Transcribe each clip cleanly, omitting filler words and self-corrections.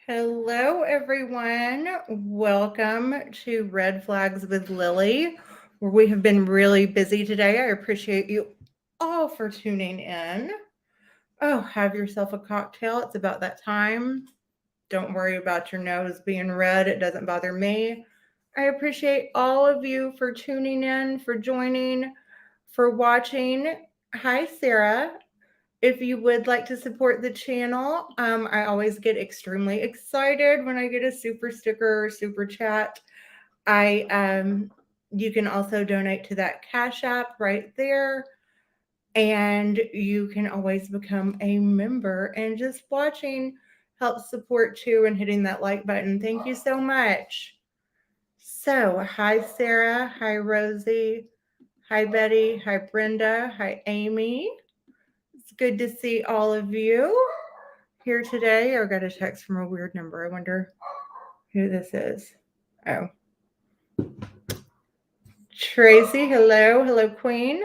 Hello, everyone. Welcome to Red Flags with Lily, where we have been really busy today. I appreciate you all for tuning in. Oh, have yourself a cocktail. It's about that time. Don't worry about your nose being red, it doesn't bother me. I appreciate all of you for tuning in, for joining, for watching. Hi, Sarah. If you would like to support the channel, I always get extremely excited when I get a super sticker or super chat. You can also donate to that Cash App right there, and you can always become a member. And just watching helps support too, and hitting that like button. Thank you so much. So, hi Sarah, hi Rosie, hi Betty, hi Brenda, hi Amy. It's good to see all of you here today. I got a text from a weird number. I wonder who this is. Oh, Tracy. Hello. Hello, Queen.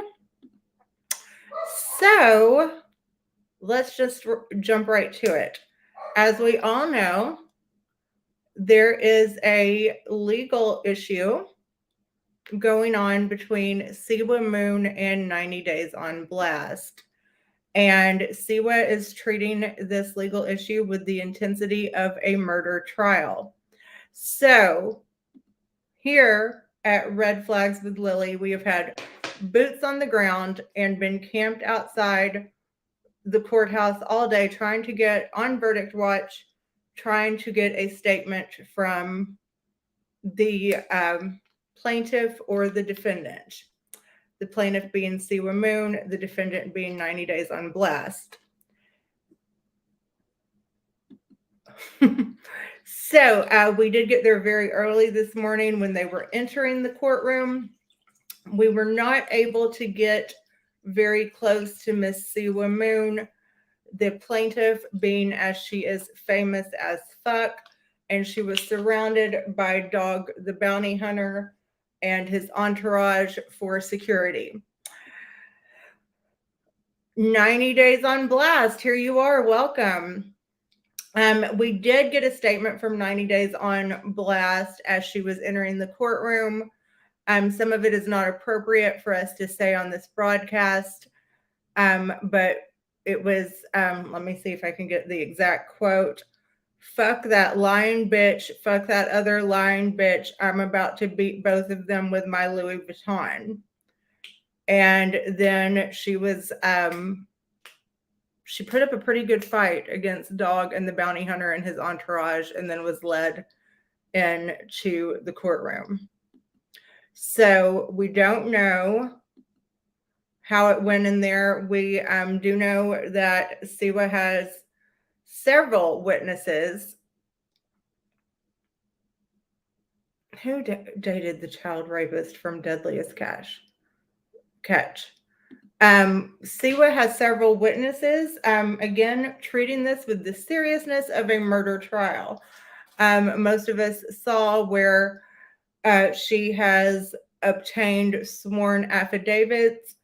So let's just jump right to it. As we all know, there is a legal issue going on between Siwa Moon and 90 Days on Blast. And Siwa is treating this legal issue with the intensity of a murder trial. So, here at Red Flags with Lily, we have had boots on the ground and been camped outside the courthouse all day trying to get on verdict watch, trying to get a statement from the plaintiff or the defendant. The plaintiff being Siwa Moon, the defendant being 90 Days on Blast. So we did get there very early this morning when they were entering the courtroom. We were not able to get very close to Miss Siwa Moon, the plaintiff, being as she is famous as fuck, and she was surrounded by Dog the Bounty Hunter and his entourage for security. 90 Days on Blast, here you are, welcome. We did get a statement from 90 Days on Blast as she was entering the courtroom. Some of it is not appropriate for us to say on this broadcast, but it was, let me see if I can get the exact quote. Fuck that lying bitch, fuck that other lying bitch. I'm about to beat both of them with my Louis Vuitton. And then she was, she put up a pretty good fight against Dog and the Bounty Hunter and his entourage, and then was led into the courtroom. So we don't know how it went in there. We do know that Siwa has several witnesses. Who dated the child rapist from Deadliest Catch? Siwa has several witnesses, again, treating this with the seriousness of a murder trial. Most of us saw where she has obtained sworn affidavits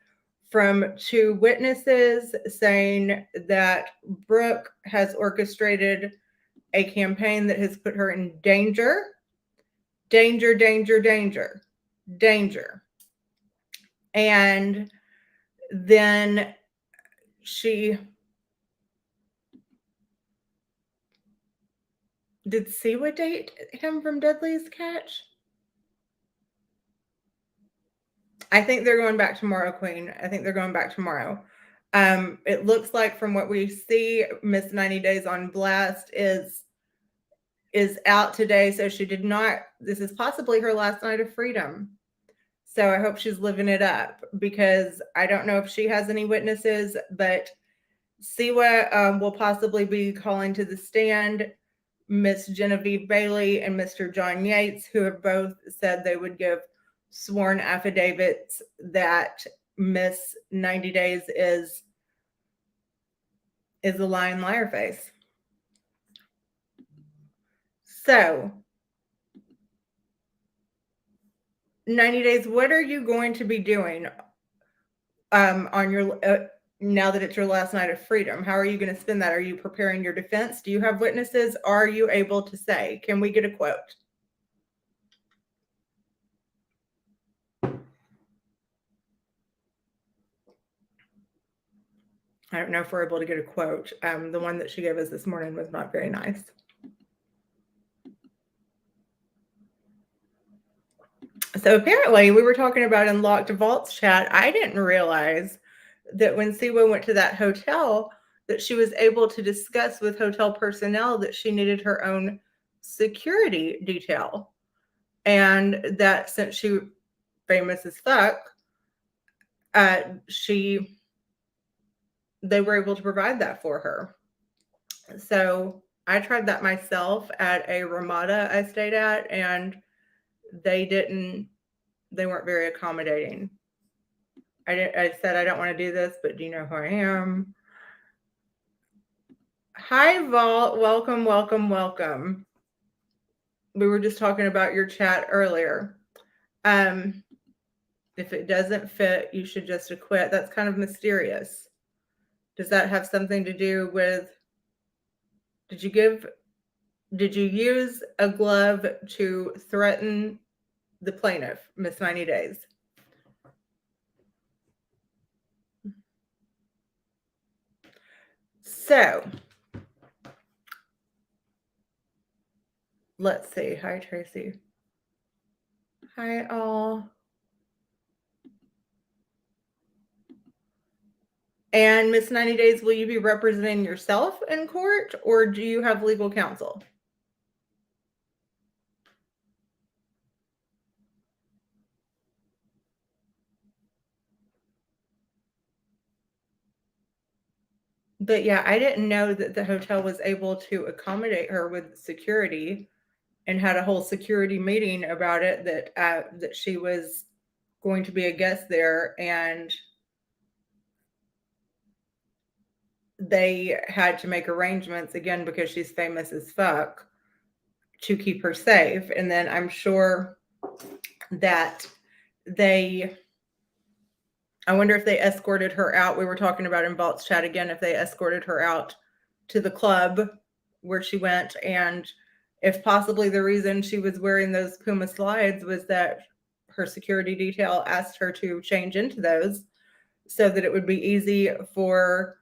from 2 witnesses saying that Brooke has orchestrated a campaign that has put her in danger. Danger, danger, danger, danger. And then did Siwa date him from Deadliest Catch? I think they're going back tomorrow, Queen. I think they're going back tomorrow. It looks like from what we see, Miss 90 Days on Blast is out today. So she did not, this is possibly her last night of freedom. So I hope she's living it up, because I don't know if she has any witnesses, but Siwa will possibly be calling to the stand Miss Genevieve Bailey and Mr. John Yates, who have both said they would give sworn affidavits that Miss 90 Days is a lying liar face. So 90 Days, what are you going to be doing on your now that it's your last night of freedom? How are you going to spend that? Are you preparing your defense? Do you have witnesses? Are you able to say? Can we get a quote? I don't know if we're able to get a quote. The one that she gave us this morning was not very nice. So apparently we were talking about in Locked Vaults chat. I didn't realize that when Siwa went to that hotel, that she was able to discuss with hotel personnel that she needed her own security detail. And that since she famous as fuck, they were able to provide that for her. So I tried that myself at a Ramada I stayed at, and they weren't very accommodating. I said, I don't want to do this, but do you know who I am? Hi, Vault. Welcome, welcome, welcome. We were just talking about your chat earlier. If it doesn't fit, you should just acquit. That's kind of mysterious. Does that have something to do with, did you use a glove to threaten the plaintiff, Miss 90 Days? So, let's see. Hi, Tracy. Hi, all. And Miss 90 Days, will you be representing yourself in court, or do you have legal counsel? But yeah, I didn't know that the hotel was able to accommodate her with security, and had a whole security meeting about it, that she was going to be a guest there, and they had to make arrangements, again, because she's famous as fuck, to keep her safe. And then I'm sure that I wonder if they escorted her out. We were talking about in Vault's chat again, if they escorted her out to the club where she went, and if possibly the reason she was wearing those Puma slides was that her security detail asked her to change into those so that it would be easy for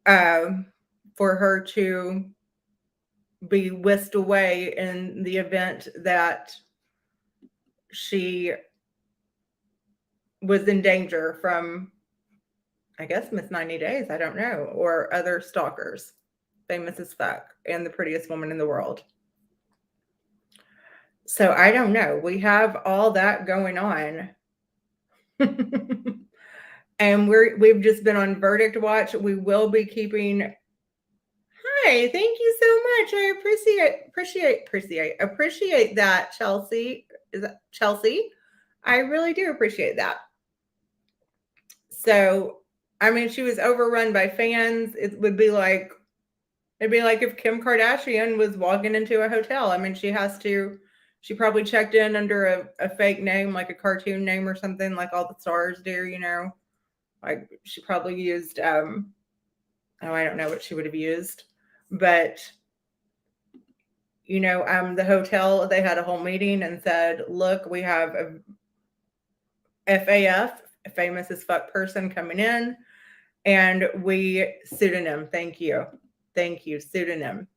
her to be whisked away in the event that she was in danger from, I guess, Miss 90 Days, I don't know, or other stalkers, famous as fuck, and the prettiest woman in the world. So I don't know. We have all that going on. And we've just been on verdict watch. We will be keeping. Hi, thank you so much. I appreciate that, Chelsea. Is that Chelsea? I really do appreciate that. So, I mean, she was overrun by fans. It'd be like if Kim Kardashian was walking into a hotel. I mean, she probably checked in under a fake name, like a cartoon name or something, like all the stars do, you know. Like she probably used I don't know what she would have used, but you know, the hotel, they had a whole meeting and said, look, we have a FAF, a famous as fuck person coming in, and we pseudonym. Thank you, pseudonym.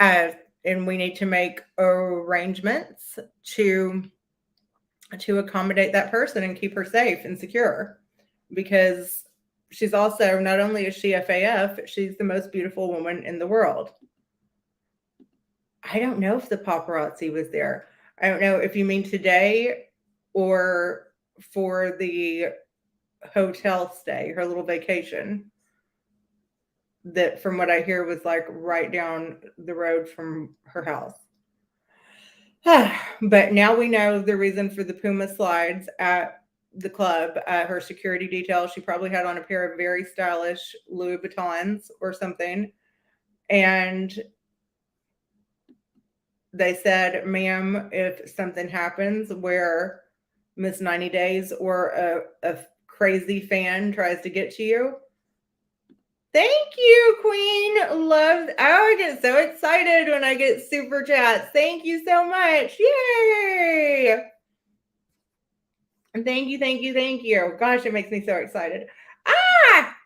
And we need to make arrangements to accommodate that person and keep her safe and secure, because she's also, not only is she FAF, she's the most beautiful woman in the world. I don't know if the paparazzi was there. I don't know if you mean today or for the hotel stay, her little vacation, that from what I hear was like right down the road from her house. But now we know the reason for the Puma slides at the club. Her security detail, she probably had on a pair of very stylish Louis Vuittons or something. And they said, ma'am, if something happens where Miss 90 Days or a crazy fan tries to get to you. Thank you, Queen. Love. I get so excited when I get super chats. Thank you so much. Yay! And thank you, thank you, thank you. Gosh, it makes me so excited.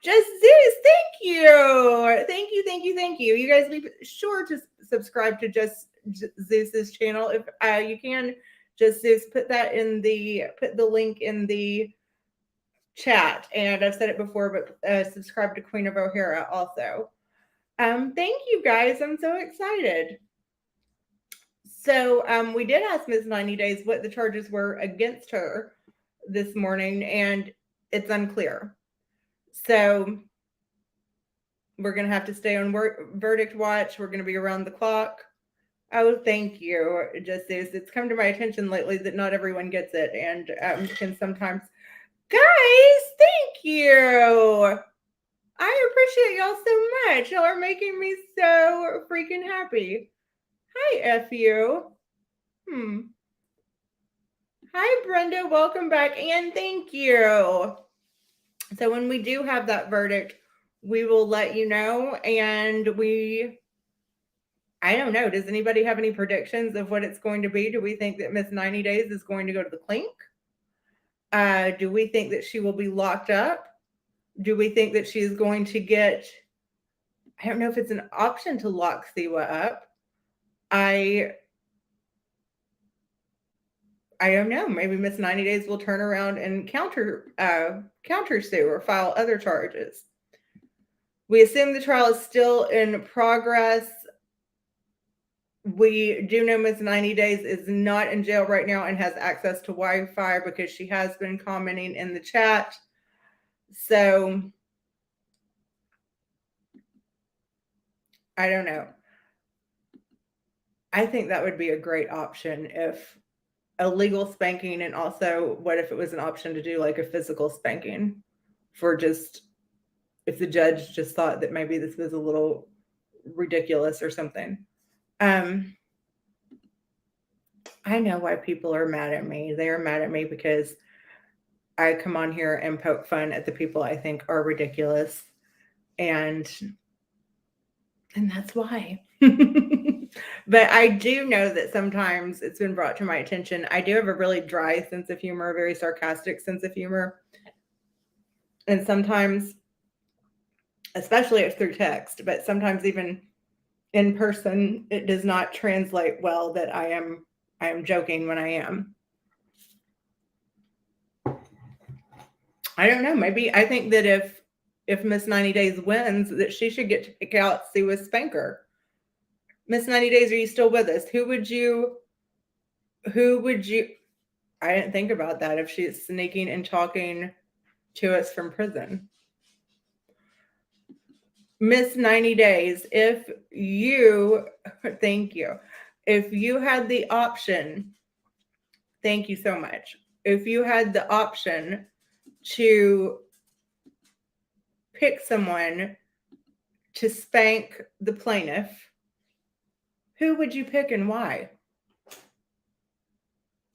Just Zeus, thank you. Thank you, thank you, thank you. You guys be sure to subscribe to Just Zeus's channel if you can. Just Zeus, put the link in the chat. And I've said it before, but subscribe to Queen of O'Hara also. Thank you guys. I'm so excited. So we did ask Ms. 90 Days what the charges were against her this morning, and it's unclear. So we're going to have to stay on verdict watch. We're going to be around the clock. Oh, thank you, Justice. It's come to my attention lately that not everyone gets it, and can sometimes. Guys, thank you. I appreciate y'all so much. Y'all are making me so freaking happy. Hi, FU. Hi, Brenda. Welcome back, and thank you. So when we do have that verdict, we will let you know. And I don't know. Does anybody have any predictions of what it's going to be? Do we think that Miss 90 Days is going to go to the clink? Do we think that she will be locked up? Do we think that she is going to get, I don't know if it's an option to lock Siwa up. I don't know. Maybe Miss 90 Days will turn around and counter sue or file other charges. We assume the trial is still in progress. We do know Miss 90 Days is not in jail right now and has access to Wi-Fi because she has been commenting in the chat. So I don't know. I think that would be a great option if a legal spanking, and also what if it was an option to do like a physical spanking for just if the judge just thought that maybe this was a little ridiculous or something. I know why people are mad at me. They are mad at me because I come on here and poke fun at the people I think are ridiculous. And that's why. But I do know that sometimes it's been brought to my attention. I do have a really dry sense of humor, a very sarcastic sense of humor. And sometimes, especially if through text, but sometimes even in person, it does not translate well that I am joking when I am. I don't know. Maybe I think that if Miss 90 Days wins, that she should get to pick out Siwa's spanker. Miss 90 Days, are you still with us? Who would you, I didn't think about that, if she's sneaking and talking to us from prison. Miss 90 Days, if you, thank you. If you had the option, thank you so much. If you had the option to pick someone to spank the plaintiff, who would you pick and why?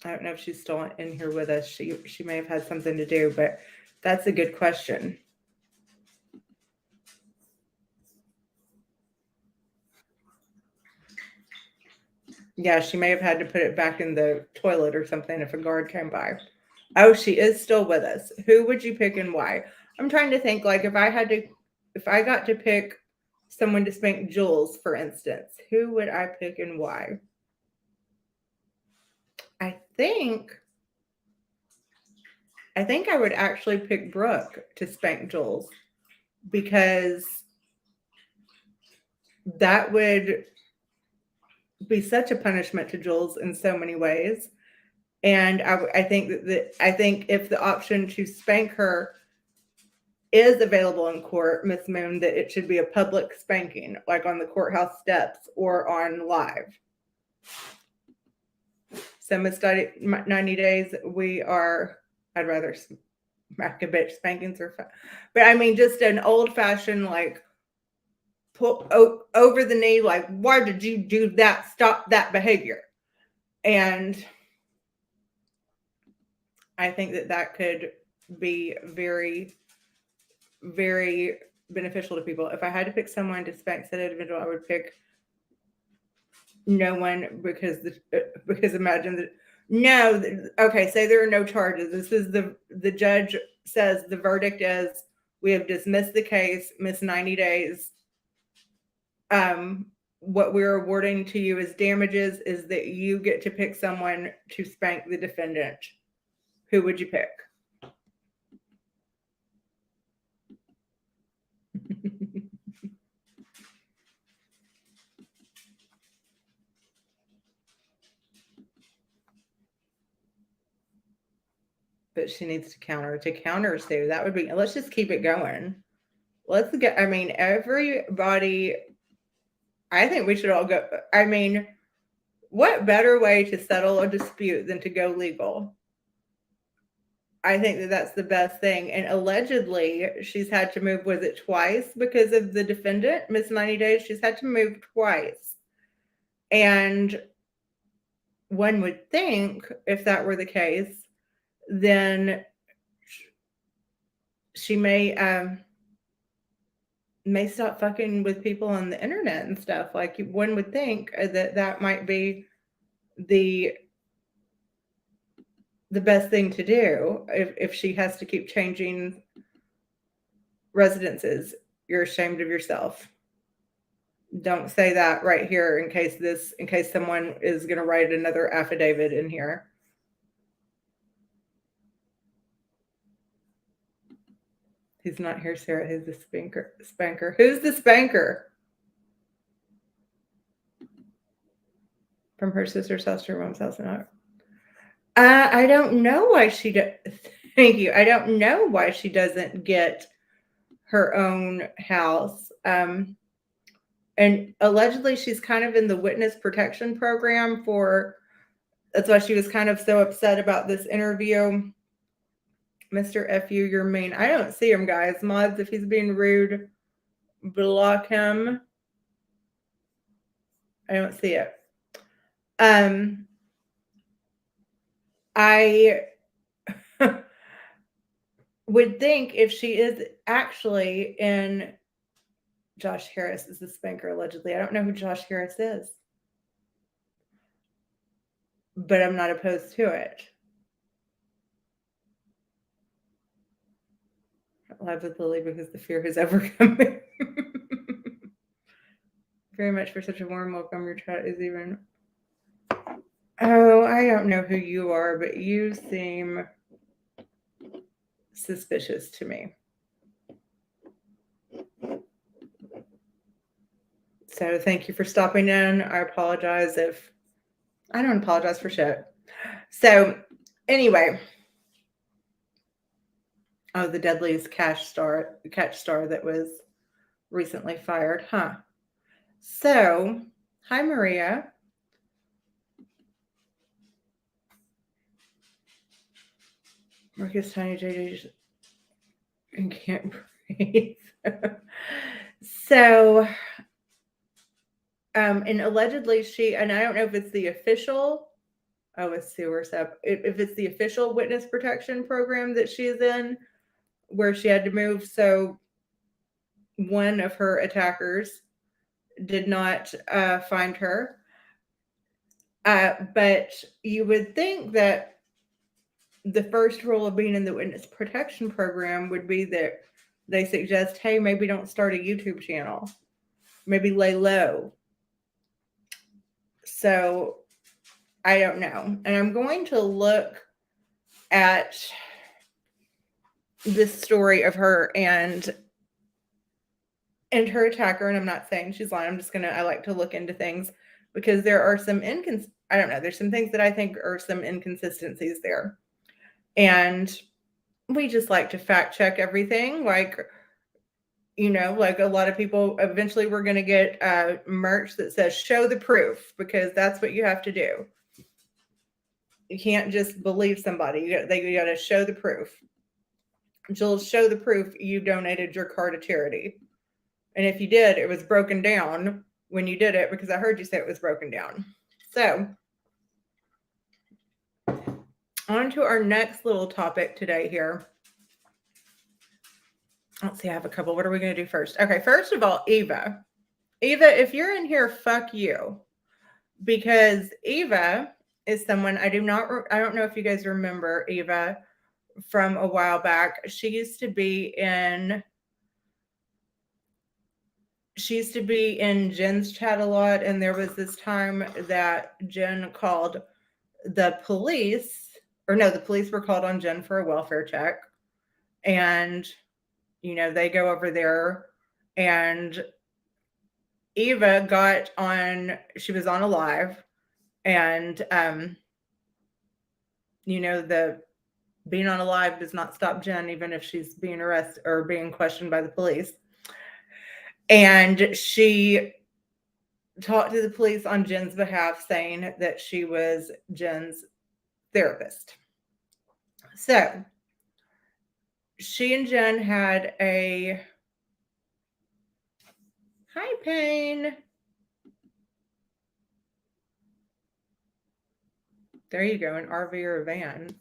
I don't know if she's still in here with us. She may have had something to do, but that's a good question. Yeah, she may have had to put it back in the toilet or something if a guard came by. Oh, she is still with us. Who would you pick and why? I'm trying to think, like, if I got to pick someone to spank Jules, for instance, who would I pick and why? I think I would actually pick Brooke to spank Jules, because that would be such a punishment to Jules in so many ways. And I think that if the option to spank her is available in court, Miss Moon, that it should be a public spanking, like on the courthouse steps or on live. So Miss 90 Days, I'd rather smack a bitch. Spankings are fun. But I mean, just an old fashioned, like, pull over the knee, like, why did you do that? Stop that behavior. And I think that could be very, very beneficial to people. If I had to pick someone to spank said individual, I would pick no one because imagine that. No, okay. Say there are no charges. This is the judge says the verdict is we have dismissed the case, missed 90 days. What we're awarding to you as damages is that you get to pick someone to spank the defendant. Who would you pick? But she needs to counter Sue. That would be, let's just keep it going. Let's get, I mean, everybody, I think we should all go. I mean, what better way to settle a dispute than to go legal? I think that that's the best thing. And allegedly, she's had to move, was it twice because of the defendant, Miss 90 Days? She's had to move twice. And one would think if that were the case, then she may stop fucking with people on the internet and stuff. Like one would think that might be the best thing to do if she has to keep changing residences. You're ashamed of yourself. Don't say that right here in case someone is going to write another affidavit in here. He's not here, Sarah. Who's the spanker? Who's the spanker? From her sister's house to her mom's house. I don't know why she does. Thank you. I don't know why she doesn't get her own house. And allegedly, she's kind of in the witness protection program that's why she was kind of so upset about this interview. Mr. F.U., you're mean. I don't see him, guys. Mods, if he's being rude, block him. I don't see it. I would think if she is actually in Josh Harris is the spanker, allegedly. I don't know who Josh Harris is, but I'm not opposed to it. Live with Lily because the fear has overcome me. Very much for such a warm welcome. Your chat is even. Oh, I don't know who you are, but you seem suspicious to me. So thank you for stopping in. I apologize if I don't apologize for shit. So anyway. Oh, the deadliest catch star that was recently fired, huh? So, hi, Maria. Marcus Tiny JJ and can't breathe. So, and allegedly and I don't know if it's the official, it's Siwa, if it's the official witness protection program that she's in, where she had to move. So one of her attackers did not find her. But you would think that the first rule of being in the witness protection program would be that they suggest, hey, maybe don't start a YouTube channel. Maybe lay low. So I don't know. And I'm going to look at this story of her and her attacker, and I'm not saying she's lying. I like to look into things because there are some I don't know, there's some things that I think are some inconsistencies there. And we just like to fact check everything. Like, like a lot of people, eventually we're going to get merch that says show the proof, because that's what you have to do. You can't just believe somebody. You got to show the proof. You'll show the proof you donated your car to charity. And if you did, it was broken down when you did it, because I heard you say it was broken down. So, on to our next little topic today here. let's see, I have a couple. What are we going to do first? Okay, first of all, Eva. Eva, if you're in here, fuck you. Because Eva is someone I don't know if you guys remember Eva from a while back. She used to be in Jen's chat a lot, and there was this time that Jen called the police, or no, the police were called on Jen for a welfare check. And, they go over there, and Eva she was on a live, and, the being on a live does not stop Jen, even if she's being arrested or being questioned by the police. And she talked to the police on Jen's behalf, saying that she was Jen's therapist. So she and Jen had a hi Payne. There you go, an RV or a van.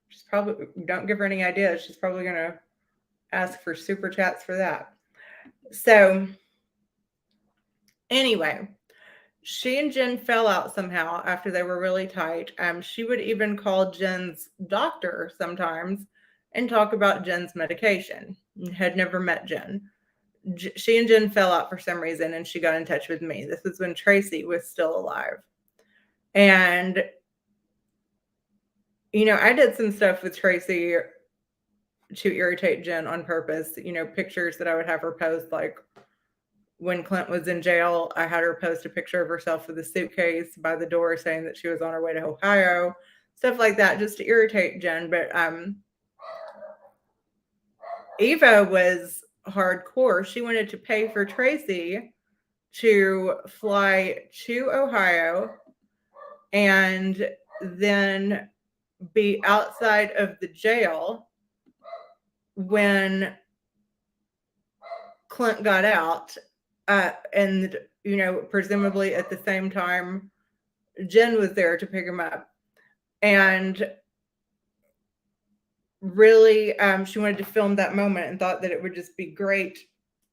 She's probably, don't give her any ideas. She's probably going to ask for super chats for that. So anyway, she and Jen fell out somehow after they were really tight. She would even call Jen's doctor sometimes and talk about Jen's medication. Had never met Jen. She and Jen fell out for some reason, and she got in touch with me. This was when Tracy was still alive. And, I did some stuff with Tracy to irritate Jen on purpose. Pictures that I would have her post, like when Clint was in jail, I had her post a picture of herself with a suitcase by the door saying that she was on her way to Ohio, stuff like that, just to irritate Jen. But Eva was hardcore. She wanted to pay for Tracy to fly to Ohio and then be outside of the jail when Clint got out. And, presumably at the same time, Jen was there to pick him up. And really, she wanted to film that moment and thought that it would just be great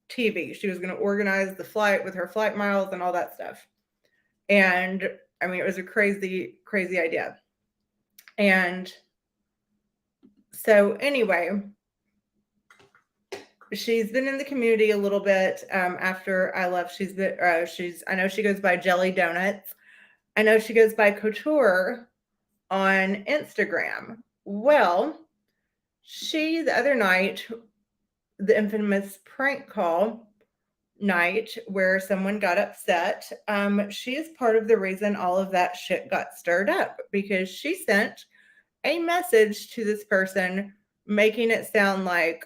TV. She was going to organize the flight with her flight miles and all that stuff. And it was a crazy, crazy idea. And so anyway, she's been in the community a little bit after I left. I know she goes by Jelly Donuts. I know she goes by Couture on Instagram. Well, the other night, the infamous prank call night where someone got upset, she is part of the reason all of that shit got stirred up, because she sent a message to this person making it sound like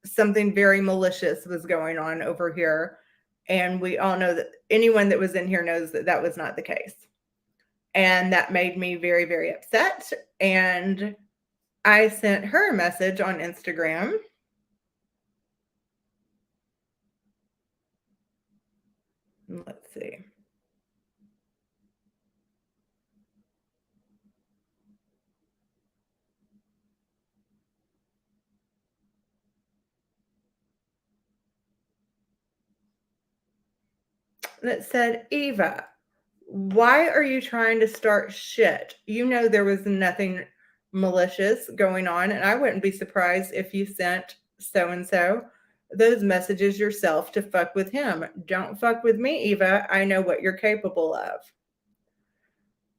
something very malicious was going on over here. And we all know that anyone that was in here knows that that was not the case. And that made me very, very upset. And I sent her a message on Instagram. Let's see. That said, Eva, why are you trying to start shit? There was nothing malicious going on, and I wouldn't be surprised if you sent so-and-so those messages yourself to fuck with him. Don't fuck with me, Eva. I know what you're capable of.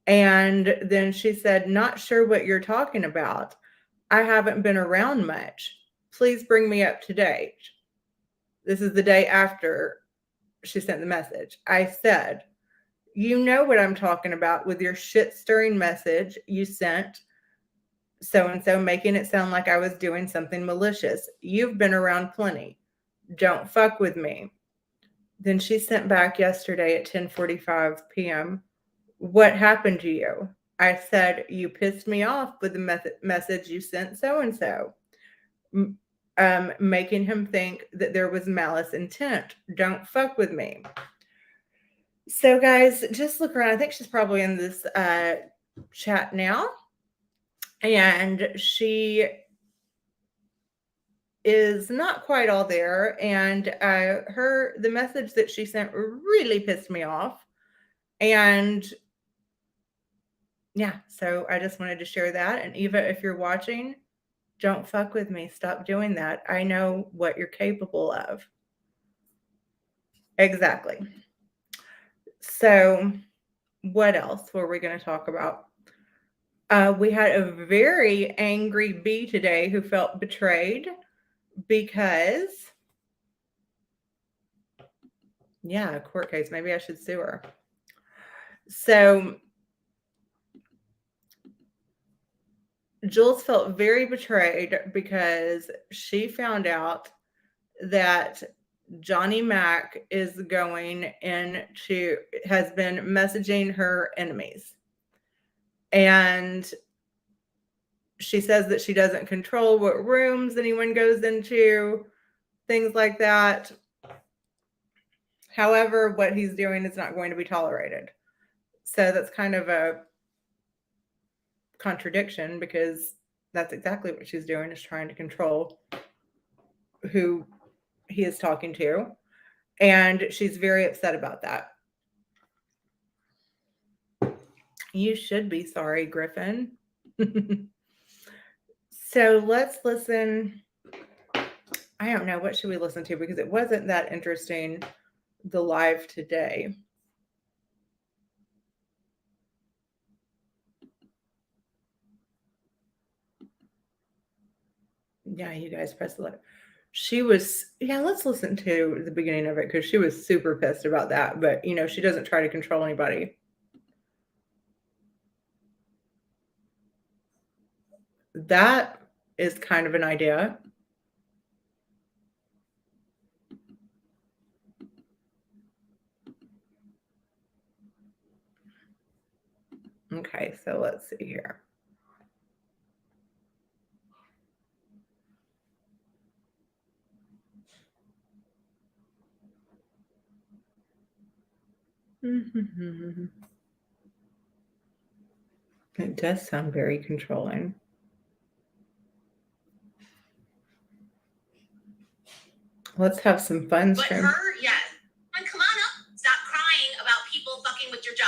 And then she said, not sure what you're talking about. I haven't been around much. Please bring me up to date. This is the day after she sent the message. I said, you know what I'm talking about with your shit-stirring message you sent so-and-so, making it sound like I was doing something malicious. You've been around plenty. Don't fuck with me. Then she sent back yesterday at 10:45 p.m. What happened to you? I said, you pissed me off with the message you sent so-and-so, making him think that there was malice intent. Don't fuck with me. So guys, just look around. I think she's probably in this chat now. And she is not quite all there, and the message that she sent really pissed me off. And yeah, so I just wanted to share that. And Eva, if you're watching, don't fuck with me. Stop doing that. I know what you're capable of. Exactly. So, what else were we going to talk about? We had a very angry bee today who felt betrayed because, yeah, a court case. Maybe I should sue her. So, Jules felt very betrayed because she found out that Johnny Mac is going into, has been messaging her enemies. And she says that she doesn't control what rooms anyone goes into, things like that. However, what he's doing is not going to be tolerated. So that's kind of a contradiction, because that's exactly what she's doing, is trying to control who he is talking to. And she's very upset about that. You should be sorry, Griffin. So let's listen. I don't know. What should we listen to? Because it wasn't that interesting, the live today. Yeah, you guys press the left. She was, yeah, let's listen to the beginning of it, because she was super pissed about that. But, you know, she doesn't try to control anybody. That is kind of an idea. Okay, so let's see here. It does sound very controlling. Let's have some fun. But stream. her, yes. Come on up. Stop crying about people fucking with your job.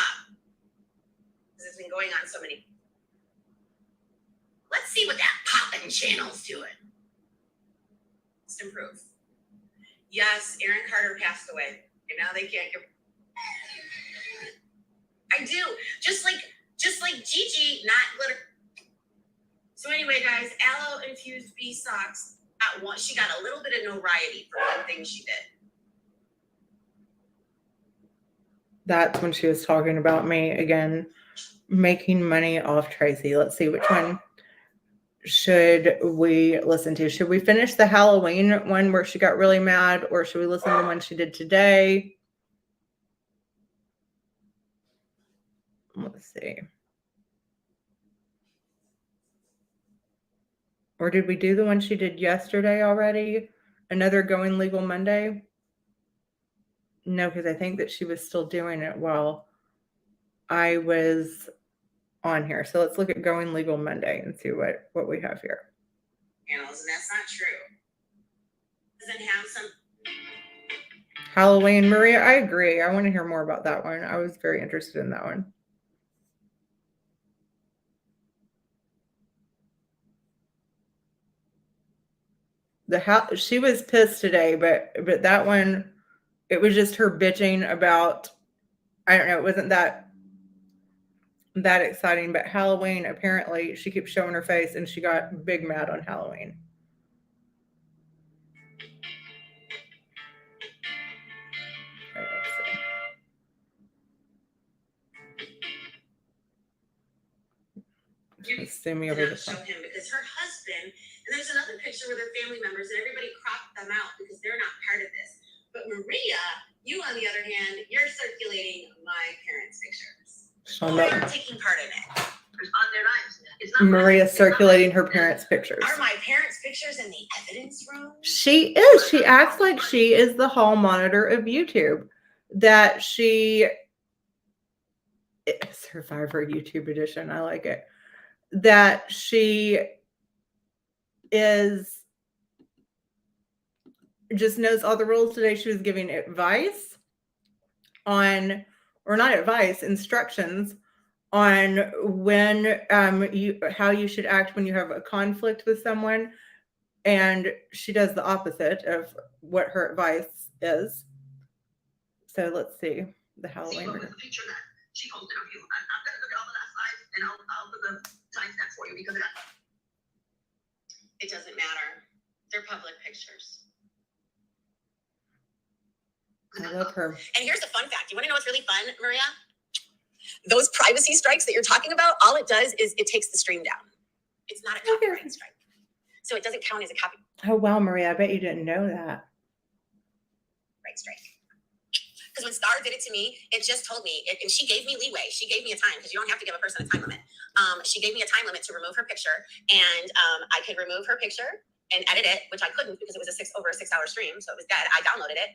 Because it's been going on so many. Let's see what that poppin' channel's doing. Let's improve. Yes, Aaron Carter passed away. And now they can't give. I do. Just like Gigi, not glitter. So anyway, guys, aloe infused bee socks. She got a little bit of notoriety for one thing she did. That's when she was talking about me again, making money off Tracy. Let's see, which one should we listen to? Should we finish the Halloween one where she got really mad, or should we listen to the one she did today? Let's see. Or did we do the one she did yesterday already? Another Going Legal Monday? No, because I think that she was still doing it while I was on here. So let's look at Going Legal Monday and see what we have here. Panels, and that's not true. Doesn't have some Halloween, Maria, I agree. I want to hear more about that one. I was very interested in that one. She was pissed today, but that one, it was just her bitching about, I don't know, it wasn't that exciting. But Halloween, apparently she keeps showing her face, and she got big mad on Halloween. Okay, let's see. Let's zoom me over this one. Show him because her husband, and there's another picture with her family members, and everybody cropped them out because they're not part of this. But Maria, you on the other hand, you're circulating my parents' pictures. You're taking part in it. On their lives. It's not Maria circulating her parents' pictures. Are my parents' pictures in the evidence room? She is. She acts like she is the hall monitor of YouTube. That she Survivor YouTube edition. I like it. That she is just knows all the rules today. She was giving advice on, or not advice, instructions on when how you should act when you have a conflict with someone, and she does the opposite of what her advice is. So let's see the Halloween. Siwa was the picture that she posted of you. I'm gonna look at all the last slides and I'll put the timestamps for you because of that. It doesn't matter. They're public pictures. I love her. And here's the fun fact. You want to know what's really fun, Maria? Those privacy strikes that you're talking about, all it does is it takes the stream down. It's not a copyright strike. So it doesn't count as a copyright Oh, wow, Maria, I bet you didn't know that. strike. Because when Star did it to me, it just told me, and she gave me leeway. She gave me a time, because you don't have to give a person a time limit. She gave me a time limit to remove her picture, and I could remove her picture and edit it, which I couldn't because it was over a 6-hour stream, so it was dead. I downloaded it.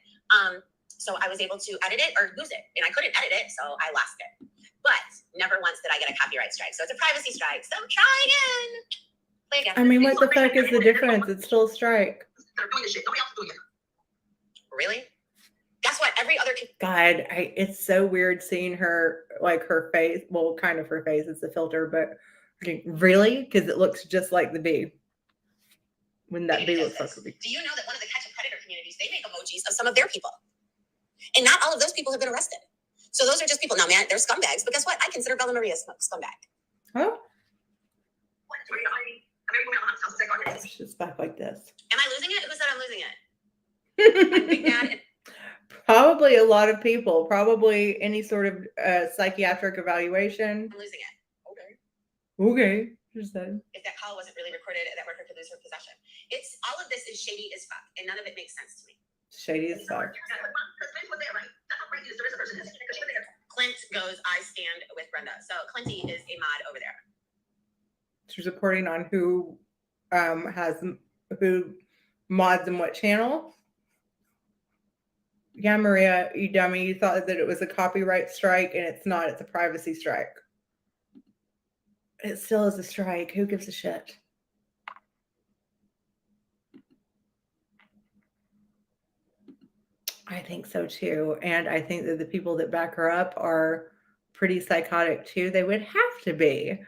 So I was able to edit it or lose it, and I couldn't edit it, so I lost it. But never once did I get a copyright strike. So it's a privacy strike. So try again. Play again. I mean, what the fuck is the difference? It's still a strike. They're doing this shit. Nobody else is doing it. Really? That's what every other God, it's so weird seeing her, like her face. Well, kind of her face. It's a filter, but really? Because it looks just like the bee. When that bee looks like a bee. Do you know that one of the catch a predator communities, they make emojis of some of their people? And not all of those people have been arrested. So those are just people. Now, man, they're scumbags. But guess what? I consider Bella Maria a scumbag. Oh. She's back like this. Am I losing it? Who said I'm losing it? I'm Big Dad. Probably a lot of people. Probably any sort of psychiatric evaluation. I'm losing it. Okay. Okay. Just said. If that call wasn't really recorded, that record could lose her possession. It's all of this is shady as fuck, and none of it makes sense to me. Shady as fuck. Clint goes, I stand with Brenda. So Clinty is a mod over there. She's reporting on who mods and what channel. Yeah, Maria, you dummy. You thought that it was a copyright strike, and it's not. It's a privacy strike. It still is a strike. Who gives a shit? I think so too. And I think that the people that back her up are pretty psychotic too. They would have to be.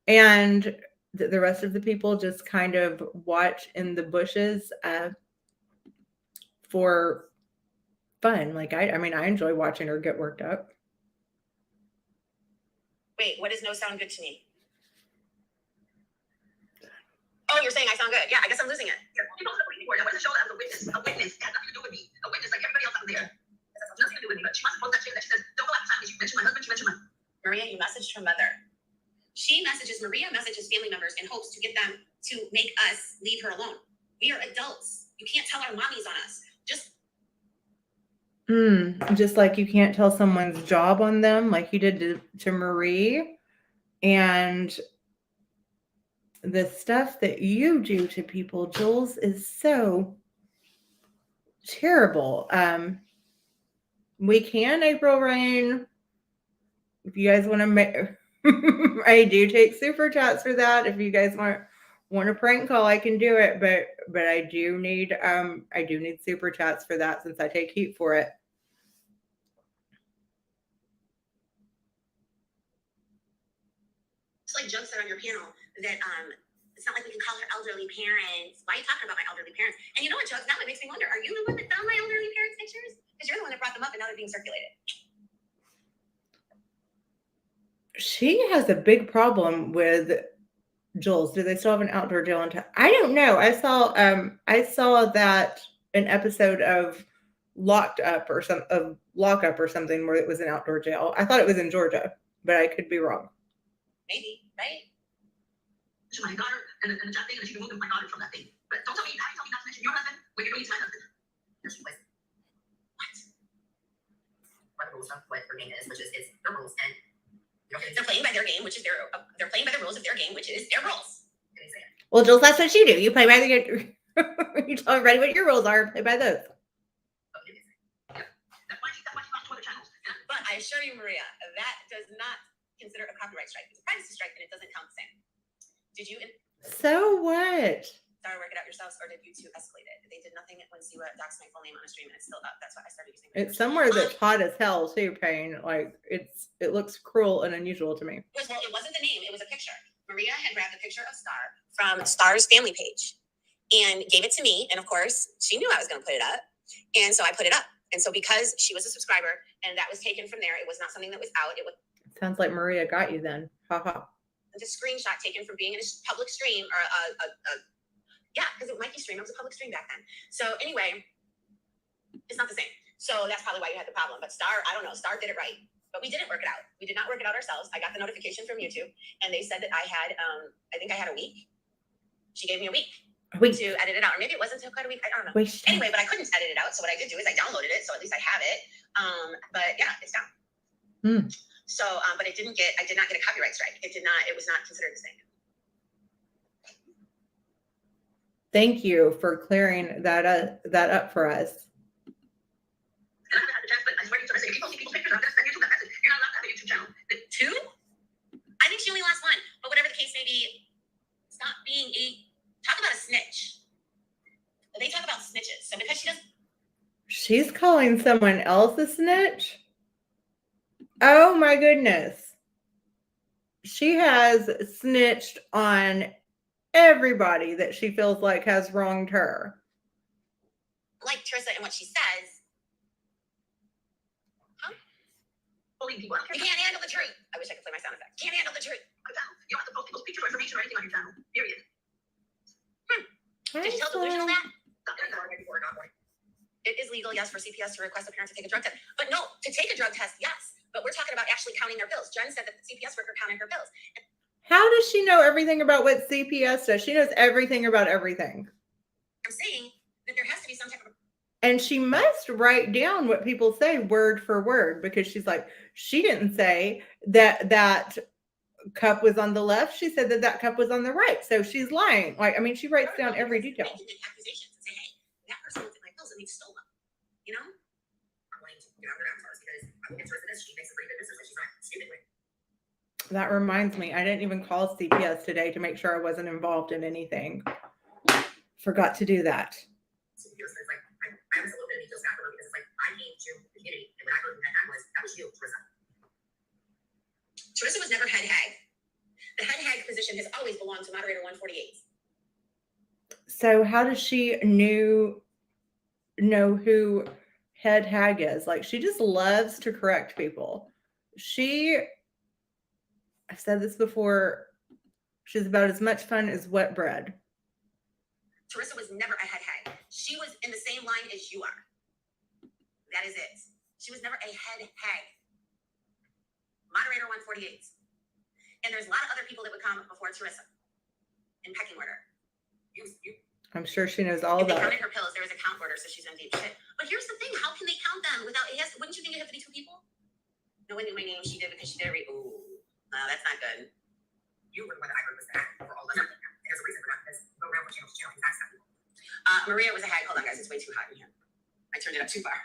And the rest of the people just kind of watch in the bushes for fun. Like, I mean, I enjoy watching her get worked up. Wait, what does no sound good to me? Oh, you're saying I sound good. Yeah, I guess I'm losing it. I want to show that I'm a witness. A witness. It has nothing to do with me. A witness like everybody else out there. It has nothing to do with me. But she must have posted that shit that she says, don't go out time because you mentioned my husband, you mentioned my... Maria, you messaged her mother. Maria messages family members in hopes to get them to make us leave her alone. We are adults. You can't tell our mommies on us. Just like you can't tell someone's job on them like you did to Marie. And the stuff that you do to people, Jules, is so terrible. We can April Rain. If you guys want to make, I do take super chats for that. If you guys want a prank call, I can do it. But I do need super chats for that since I take heat for it. It's like jokes that are on your panel that it's not like we can call her elderly parents. Why are you talking about my elderly parents? And you know what, Jokes? Now it makes me wonder, are you the one that found my elderly parents' pictures? Because you're the one that brought them up and now they're being circulated. She has a big problem with Jules. Do they still have an outdoor jail in town? I don't know. I saw that an episode of Lockup or something where it was an outdoor jail. I thought it was in Georgia, but I could be wrong. Maybe, right? To my daughter and the chat thing, and she removed my daughter from that thing. But don't tell me not to mention your husband when you're doing it to my husband. What the rules of what her game is, which is their rules, and they're playing by their game, which is they're playing by the rules of their game, which is their rules. Well, Jules, that's what you do. You play by you tell everybody what your rules are. Play by those. But I assure you, Maria, that does not consider a copyright strike. It's a privacy strike, and it doesn't count the same. Did you? So what? Star work it out yourselves, or did you two escalate it? They did nothing when Siwa doxed my full name on a stream, and it's still up. That's why I started using It's somewhere that's hot as hell too, Payne. Like it looks cruel and unusual to me. Well, it wasn't the name, it was a picture. Maria had grabbed a picture of Star from Star's family page and gave it to me. And of course, she knew I was going to put it up. And so I put it up. And so because she was a subscriber and that was taken from there, it was not something that was out. It was. Sounds like Maria got you then. Ha ha. It's a screenshot taken from being in a public stream or yeah, because it might be stream. It was a public stream back then. So anyway, it's not the same. So that's probably why you had the problem. But Star, I don't know. Star did it right. But we didn't work it out. We did not work it out ourselves. I got the notification from YouTube, and they said that I had, I think I had a week. She gave me a week to edit it out. Or maybe it wasn't quite a week. I don't know. Anyway, but I couldn't edit it out. So what I did do is I downloaded it. So at least I have it. But yeah, it's down. So, but I did not get a copyright strike. It was not considered the same. Thank you for clearing that up for us. And I haven't had the chance, but I swear to you, if you post people's pictures, I'm going to send YouTube that message. You're not allowed to have a YouTube channel. The two? I think she only lost one. But whatever the case may be, stop being talk about a snitch. They talk about snitches. So because she's calling someone else a snitch? Oh my goodness. She has snitched on everybody that she feels like has wronged her. Like Teresa and what she says. Huh? Bullying people. You can't handle the truth. I wish I could play my sound effect. Can't handle the truth. You don't have to post people's pictures or information or anything on your channel. Period. Did you tell Delusional that? It is legal, yes, for CPS to request a parent to take a drug test. But no, to take a drug test, yes. But we're talking about actually counting their pills. Jen said that the CPS worker counted her pills. How does she know everything about what CPS does? She knows everything about everything. I'm saying that there has to be some type of. And she must write down what people say word for word, because she's like, she didn't say that cup was on the left. She said that cup was on the right. So she's lying. Like, I mean, she writes down every detail. Accusations and say, hey, that person looked at my pills and they stole them. You know? I'm going to get out of because I will get to this. She makes a pretty good business, but she's not stupid. That reminds me, I didn't even call CPS today to make sure I wasn't involved in anything. Forgot to do that. So it's like, I was a little bit of back because it's like, I came to the community, and when I heard who that was you, Teresa. Teresa was never head hag. The head hag position has always belonged to moderator 148. So how does she know who head hag is? Like, she just loves to correct people. I've said this before, she's about as much fun as wet bread. Teresa was never a head hag. She was in the same line as you are. That is it. She was never a head hag. Moderator 148. And there's a lot of other people that would come before Teresa in pecking order. I'm sure she knows all about it. that. They counted her pills. There was a count order, so she's in deep shit. But here's the thing: how can they count them without? Wouldn't you think it have to be two people? No one knew my name. She did because she did read. Ooh, no, that's not good. You were the one that I heard was the hack for all of us. There's a reason for that because go around channel to channel. That's not people. Maria was a hack. Hold on, guys. It's way too hot in here. I turned it up too far.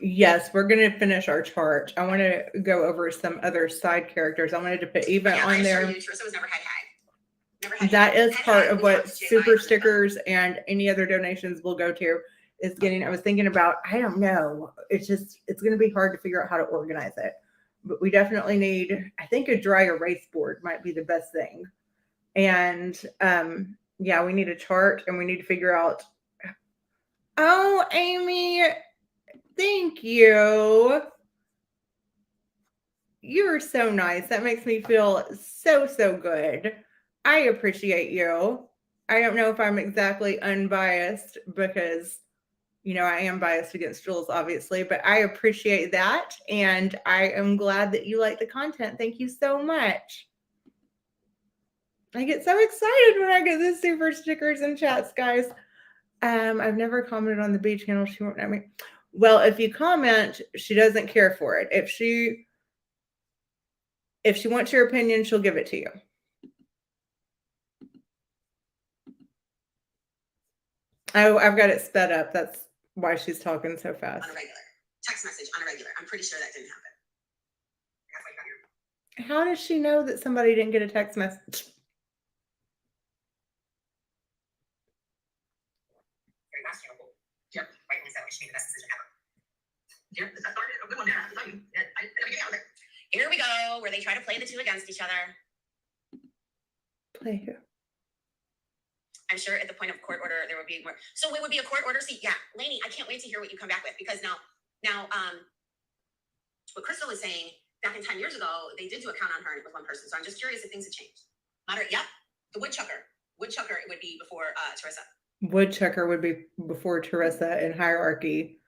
Yes, we're going to finish our chart. I want to go over some other side characters. I wanted to put Eva on there. Teresa was never head hag. That is part of what super stickers and any other donations will go to, is getting, I was thinking about, I don't know. It's going to be hard to figure out how to organize it, but we definitely need, I think a dry erase board might be the best thing. And, yeah, we need a chart and we need to figure out. Oh, Amy, thank you. You're so nice. That makes me feel so, so good. I appreciate you. I don't know if I'm exactly unbiased because, you know, I am biased against Jules, obviously, but I appreciate that. And I am glad that you like the content. Thank you so much. I get so excited when I get the super stickers and chats, guys. I've never commented on the B channel. She won't know me. Well, if you comment, she doesn't care for it. If she wants your opinion, she'll give it to you. Oh, I've got it sped up. That's why she's talking so fast. On a regular. Text message on a regular. I'm pretty sure that didn't happen. How does she know that somebody didn't get a text message? we go, where they try to play the two against each other. Play who? I'm sure at the point of court order, there would be more. So it would be a court order. See, yeah, Lainey, I can't wait to hear what you come back with, because now, what Crystal is saying, back in 10 years ago, they did do a count on her and it was one person. So I'm just curious if things have changed. Moderate, yep. The woodchucker. Woodchucker would be before Teresa. Woodchucker would be before Teresa in hierarchy.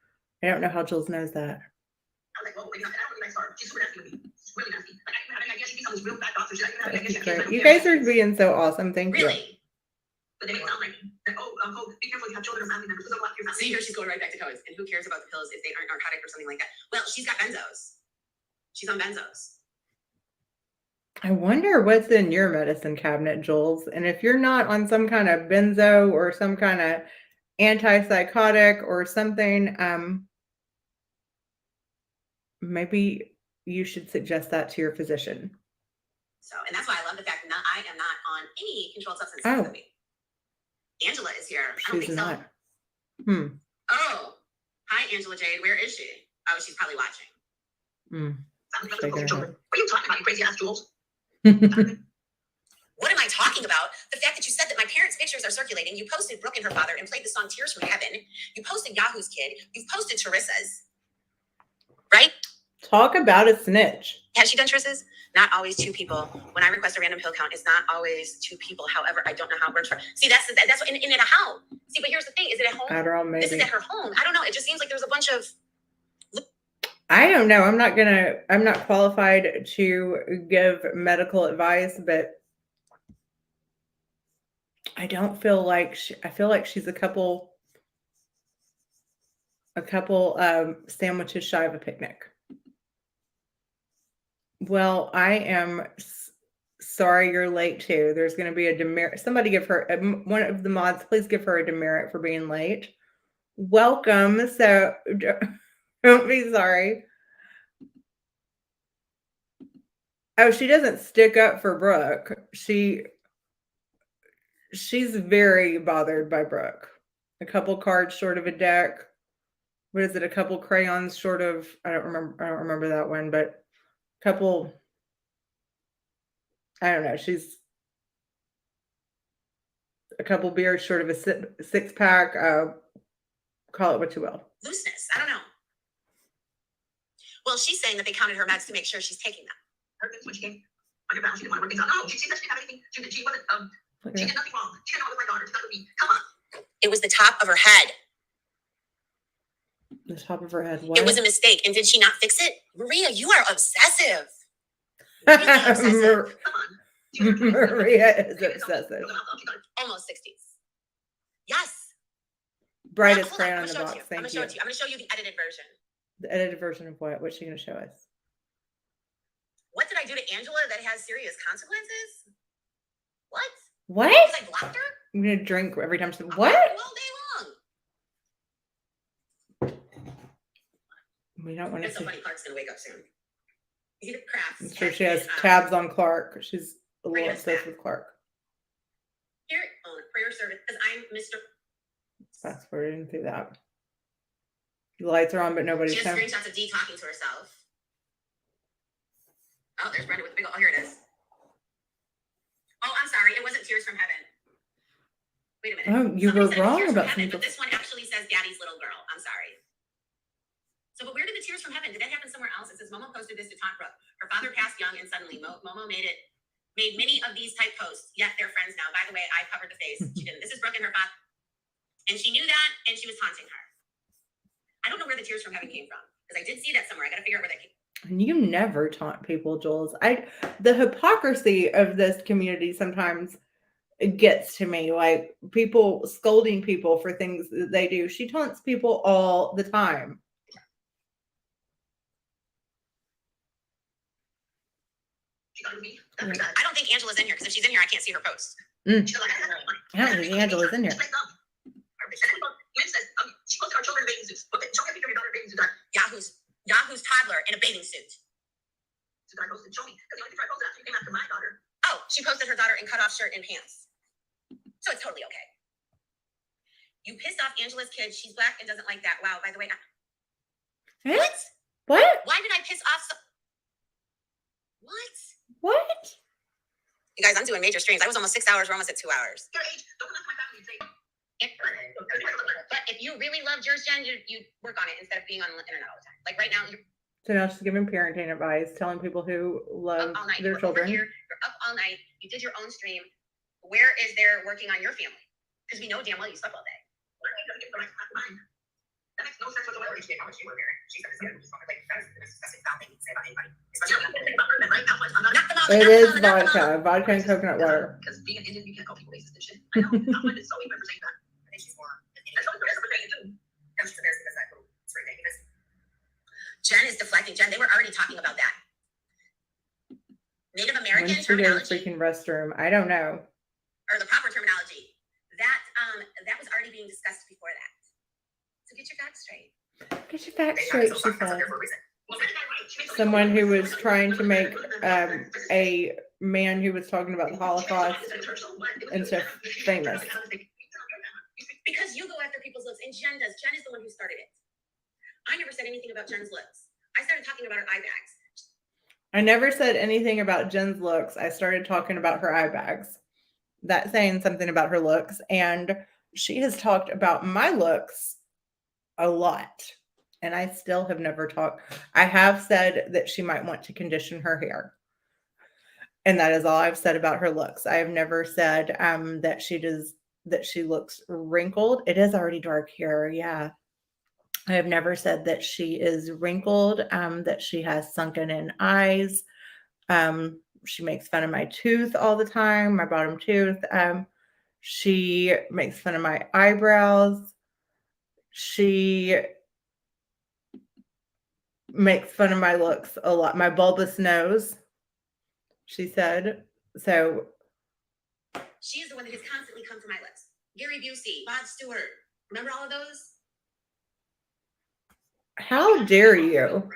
I don't know how Jules knows that. I was like, well, maybe not. I don't really nice her. She's super nasty with me. She's really nasty. Like, I even had an idea she'd be some real bad doctor. She's like, I even had an idea. You guys are being so awesome. Thank you. Really? But they make it sound like, be careful if you have children or family members. Don't block your family. See, here she's going right back to codes. And who cares about the pills if they aren't narcotic or something like that? Well, she's got benzos. She's on benzos. I wonder what's in your medicine cabinet, Jules. And if you're not on some kind of benzo or some kind of antipsychotic or something, maybe you should suggest that to your physician. So, and that's why I love the fact that I am not on any controlled substances. Oh. Angela is here. I don't think not. So. Oh, hi, Angela Jade. Where is she? Oh, she's probably watching. What are you talking about, you crazy ass Jules? What am I talking about? The fact that you said that my parents' pictures are circulating. You posted Brooke and her father and played the song Tears from Heaven. You posted Yahoo's Kid. You've posted Teresa's. Right? Talk about a snitch. Has she done Teresa's? Not always two people. When I request a random pill count, it's not always two people. However, I don't know how it works for. See, that's what in a how. See, but here's the thing: is it at home? Adderall, maybe. This is at her home. I don't know. It just seems like there's a bunch of. I don't know. I'm not qualified to give medical advice, but I don't feel like I feel like she's a couple sandwiches shy of a picnic. Well, I am sorry you're late too. There's going to be a demerit. Somebody give her, one of the mods, please give her a demerit for being late. Welcome. So don't be sorry. Oh, she doesn't stick up for Brooke. She's very bothered by Brooke. A couple cards short of a deck. What is it? A couple crayons short of, I don't remember that one, but a couple, I don't know. She's a couple beers short of a six pack. Call it what you will. Looseness. I don't know. Well, she's saying that they counted her meds to make sure she's taking them. When she came on your balance, she didn't want to work things out. No, she said she didn't have anything. She wasn't. She did nothing wrong. She didn't know it was my daughter. She thought it would be. Come on. It was the top of her head. The top of her head. What? It was a mistake. And did she not fix it? Maria, you are obsessive. Really obsessive. Come on. Maria is obsessive. Almost 60s. Yes. Brightest crayon on the box. Thank you. I'm going to show it to you. I'm going to show you the edited version. The edited version of what? What's she going to show us? What did I do to Angela that has serious consequences? What? What? Because I blocked her? I'm going to drink every time she... What? All day long. We don't want to see. It's so funny. Clark's going to wake up soon. He crafts. I'm sure she has tabs on Clark. She's a little obsessed with Clark. Here, prayer service, because I'm Mr. Fast forwarding through that. The lights are on, but nobody's home. She has screenshots of Dee talking to herself. Oh, there's Brenda with the big old. Oh, here it is. Oh, I'm sorry. It wasn't Tears from Heaven. Wait a minute. Oh, you were wrong about heaven, but this one actually says Daddy's little girl. I'm sorry. So, but where did the Tears from Heaven? Did that happen somewhere else? It says Momo posted this to taunt Brooke. Her father passed young, and suddenly Momo made many of these type posts. Yet they're friends now. By the way, I covered the face. She didn't. This is Brooke and her father, and she knew that, and she was taunting her. I don't know where the Tears from Heaven came from because I did see that somewhere. I got to figure out where that came from. You never taunt people, Jules. The hypocrisy of this community sometimes gets to me. Like people scolding people for things that they do. She taunts people all the time. I don't think Angela's in here because if she's in here, I can't see her post. I don't think Angela's in here. She posted our children in bathing suits. Show me a picture of your daughter in bathing suit. Yahoo's toddler in a bathing suit. So I posted, show me. Because the only picture I posted actually came after my daughter. Oh, she posted her daughter in cutoff shirt and pants. So it's totally okay. You pissed off Angela's kid. She's black and doesn't like that. Wow, by the way. What? What? Why did I piss off What? What? You guys, I'm doing major streams. I was almost 6 hours. We're almost at 2 hours. But if you really loved yours, Jen, you'd work on it instead of being on the internet all the time. Like right now, you're So now she's giving parenting advice, telling people who love up all night. their You're children. over here. You're up all night. You did your own stream. Where is there working on your family? Because we know damn well you slept all day. That makes no sense whatsoever. She didn't know what she was wearing. She said, like, that is the most disgusting foul thing you can say about anybody. Especially It is vodka. Vodka and coconut water. Because being an Indian, you can't call people racist and shit. I know. I find it so weird for saying that. I think she's more. That's what Vanessa was saying too. No, she's embarrassed because that little spray thing. Because Jen is deflecting. Jen, they were already talking about that. Native American When she did a terminology. freaking restroom, I don't know. Or the proper terminology. That was already being discussed before that. So get your facts straight. Get your facts straight, she said. Someone who was trying to make a man who was talking about the Holocaust and stuff famous. Because you go after people's looks, and Jen does. Jen is the one who started it. I never said anything about Jen's looks. I started talking about her eye bags. I never said anything about Jen's looks. I started talking about her eye bags. That's saying something about her looks. And she has talked about my looks a lot. And I still have never talked. I have said that she might want to condition her hair. And that is all I've said about her looks. I have never said that she looks wrinkled. It is already dark hair, yeah. I have never said that she is wrinkled, that she has sunken in eyes. She makes fun of my tooth all the time, my bottom tooth. She makes fun of my eyebrows. She makes fun of my looks a lot. My bulbous nose, she said. So she's the one that has constantly come for my lips. Gary Busey, Rod Stewart. Remember all of those? How dare you?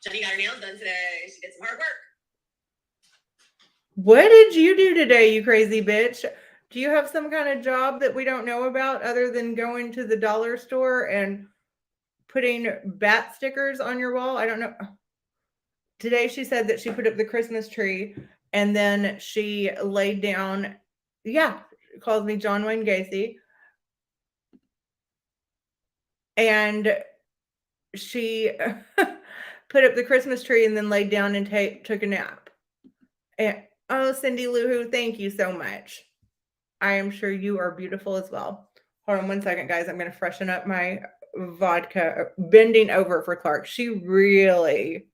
Jenny got her nails done today. She did some hard work. What did you do today, you crazy bitch? Do you have some kind of job that we don't know about other than going to the dollar store and putting bat stickers on your wall? I don't know. Today she said that she put up the Christmas tree and then she laid down, calls me John Wayne Gacy. And she put up the Christmas tree and then laid down and took a nap. And oh, Cindy Lou Who, thank you so much. I am sure you are beautiful as well. Hold on one second, guys. I'm going to freshen up my vodka. Bending over for Clark. She really,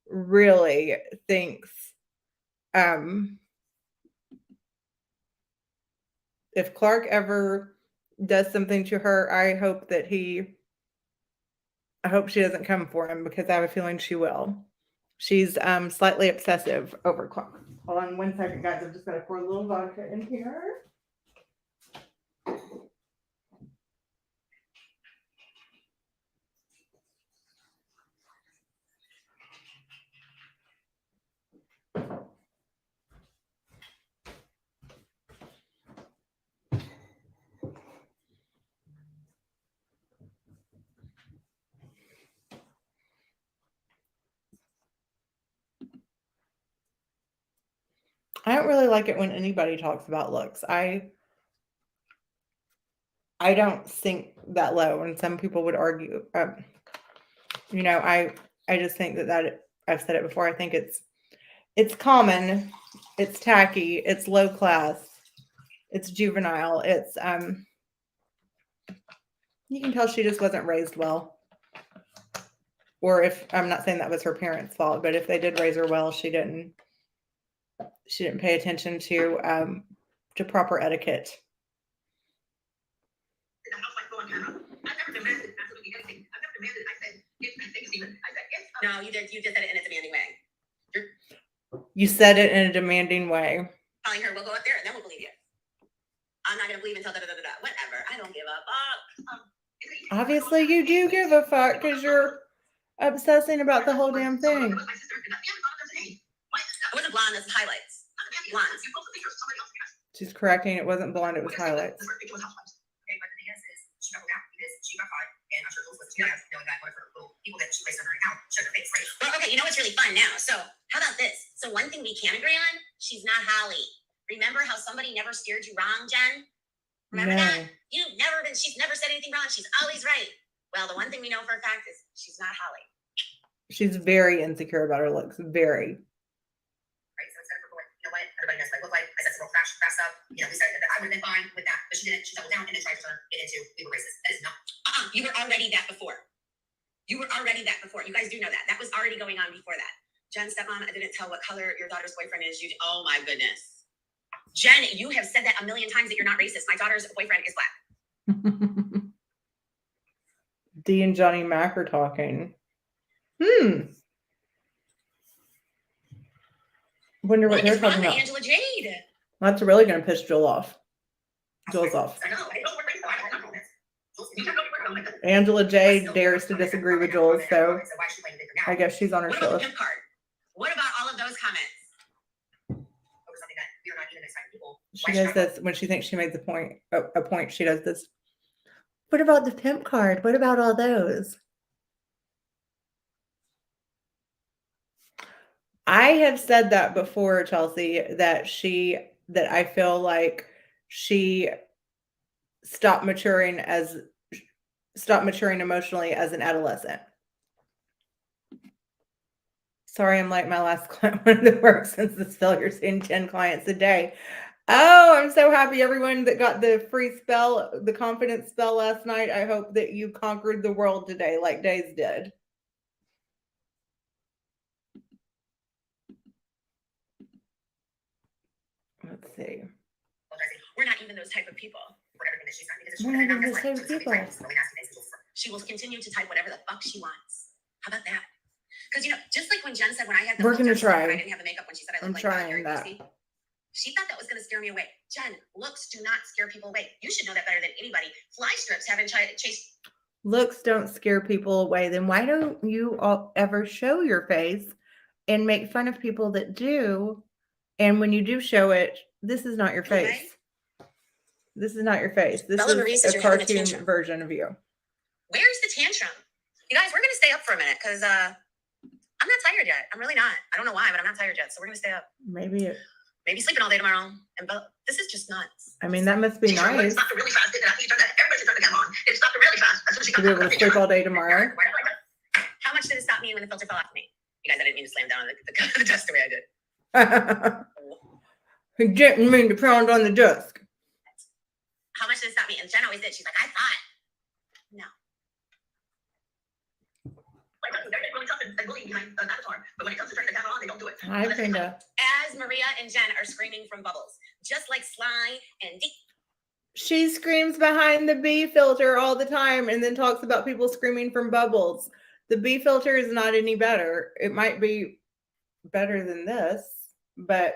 really thinks if Clark ever does something to her, I hope she doesn't come for him because I have a feeling she will. She's slightly obsessive over Clark. Hold on one second, guys. I'm just going to pour a little vodka in here. I don't really like it when anybody talks about looks. I don't sink that low, and some people would argue. I just think that I've said it before. I think it's common, it's tacky, it's low class, it's juvenile. It's you can tell she just wasn't raised well. Or if I'm not saying that was her parents' fault, but if they did raise her well, she didn't pay attention to proper etiquette. No, you did. You just said it in a demanding way. You said it in a demanding way. Telling her we'll go up there and then we'll believe you. I'm not gonna believe until da-da-da-da-da. Whatever. I don't give a fuck. Obviously, you do give a fuck because you're obsessing about the whole damn thing. It wasn't blonde. It's highlights. Blonde. She's correcting. It wasn't blonde. It was highlights. Okay, but the thing is, she got fired because she got fired, and I'm sure those knowing that one of her little thing we can agree on, she's not Holly. Remember how somebody never steered you wrong, Jen? Remember that? She's never said anything wrong. She's always right. Well, the one thing we know for a fact is she's not Holly. She's very insecure about her looks. Very. Right, so instead of her going, you know what, everybody knows what I look like. I said some fast stuff. You know, we said that I would have been fine with that, but she didn't. She doubled down and then tried to turn it into we were racist. That is not. You were already that before. You guys do know that. That was already going on before that. Jen, stepmom, I didn't tell what color your daughter's boyfriend is. Oh my goodness. Jen, you have said that a million times that you're not racist. My daughter's boyfriend is black. Dee and Johnny Mac are talking. Wonder what they're talking about. Angela Jade. That's really going to piss Joel off. Joel's off. I know. Angela Jade dares to disagree with Joel, so I guess she's on her show. What about all of those comments? She does this when she thinks she made a point. She does this. What about the pimp card? What about all those? I have said that before, Chelsea, that I feel like she stopped maturing emotionally as an adolescent. Sorry, I'm like my last client went to work since this failure, seeing 10 clients a day. Oh, I'm so happy everyone that got the free spell, the confidence spell last night. I hope that you conquered the world today like Days did. Let's see. We're not even those type of people. She will continue to type whatever the fuck she wants. How about that? Because, just like when Jen said when I had the we're gonna try. I didn't have the makeup when she said I looked like that. She thought that was going to scare me away. Jen, looks do not scare people away. You should know that better than anybody. Fly strips haven't chased. Looks don't scare people away. Then why don't you all ever show your face and make fun of people that do? And when you do show it, this is not your face. This is not your face. This is a cartoon version of you. Where's the tantrum? You guys, we're going to stay up for a minute because I'm not tired yet. I'm really not. I don't know why, but I'm not tired yet. So we're going to stay up. Maybe sleeping all day tomorrow. This is just nuts. I mean, that must be nice. It stopped really fast. Everybody should turn the camera on. It stopped really fast. To be able to sleep all day tomorrow. How much did it stop me when the filter fell off me? You guys, I didn't mean to slam down on the desk the way I did. He didn't mean to pound on the desk. How much did it stop me? And Jen always did. She's like, I thought. No. But when it comes to turning the camera on, they don't do it. Hi, Brenda. As Maria and Jen are screaming from bubbles, just like Sly and Dee. She screams behind the B filter all the time and then talks about people screaming from bubbles. The B filter is not any better. It might be better than this, but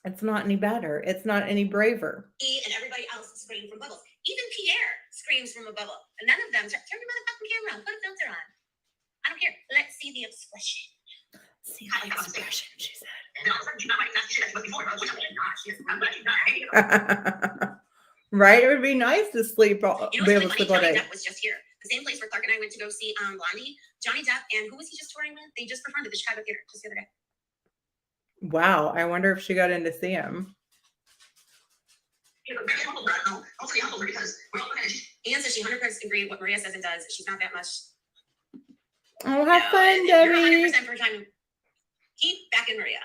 it's not any better. It's not any braver. And everybody else is screaming from bubbles. Even Pierre screams from a bubble. And none of them turn your motherfucking camera on. Put a filter on. I don't care. Let's see the expression. See the expression, she said. Right? It would be nice to sleep. Be able to sleep all day. Johnny Depp was just here. The same place where Clark and I went to go see Blondie. Johnny Depp and who was he just touring with? They just performed at the Chicago Theater just the other day. Wow. I wonder if she got in to see him. Anne says she 100% agree with what Maria says and does. She's not that much. Oh, have fun, Debbie. 100% for time. Keep back in Maria.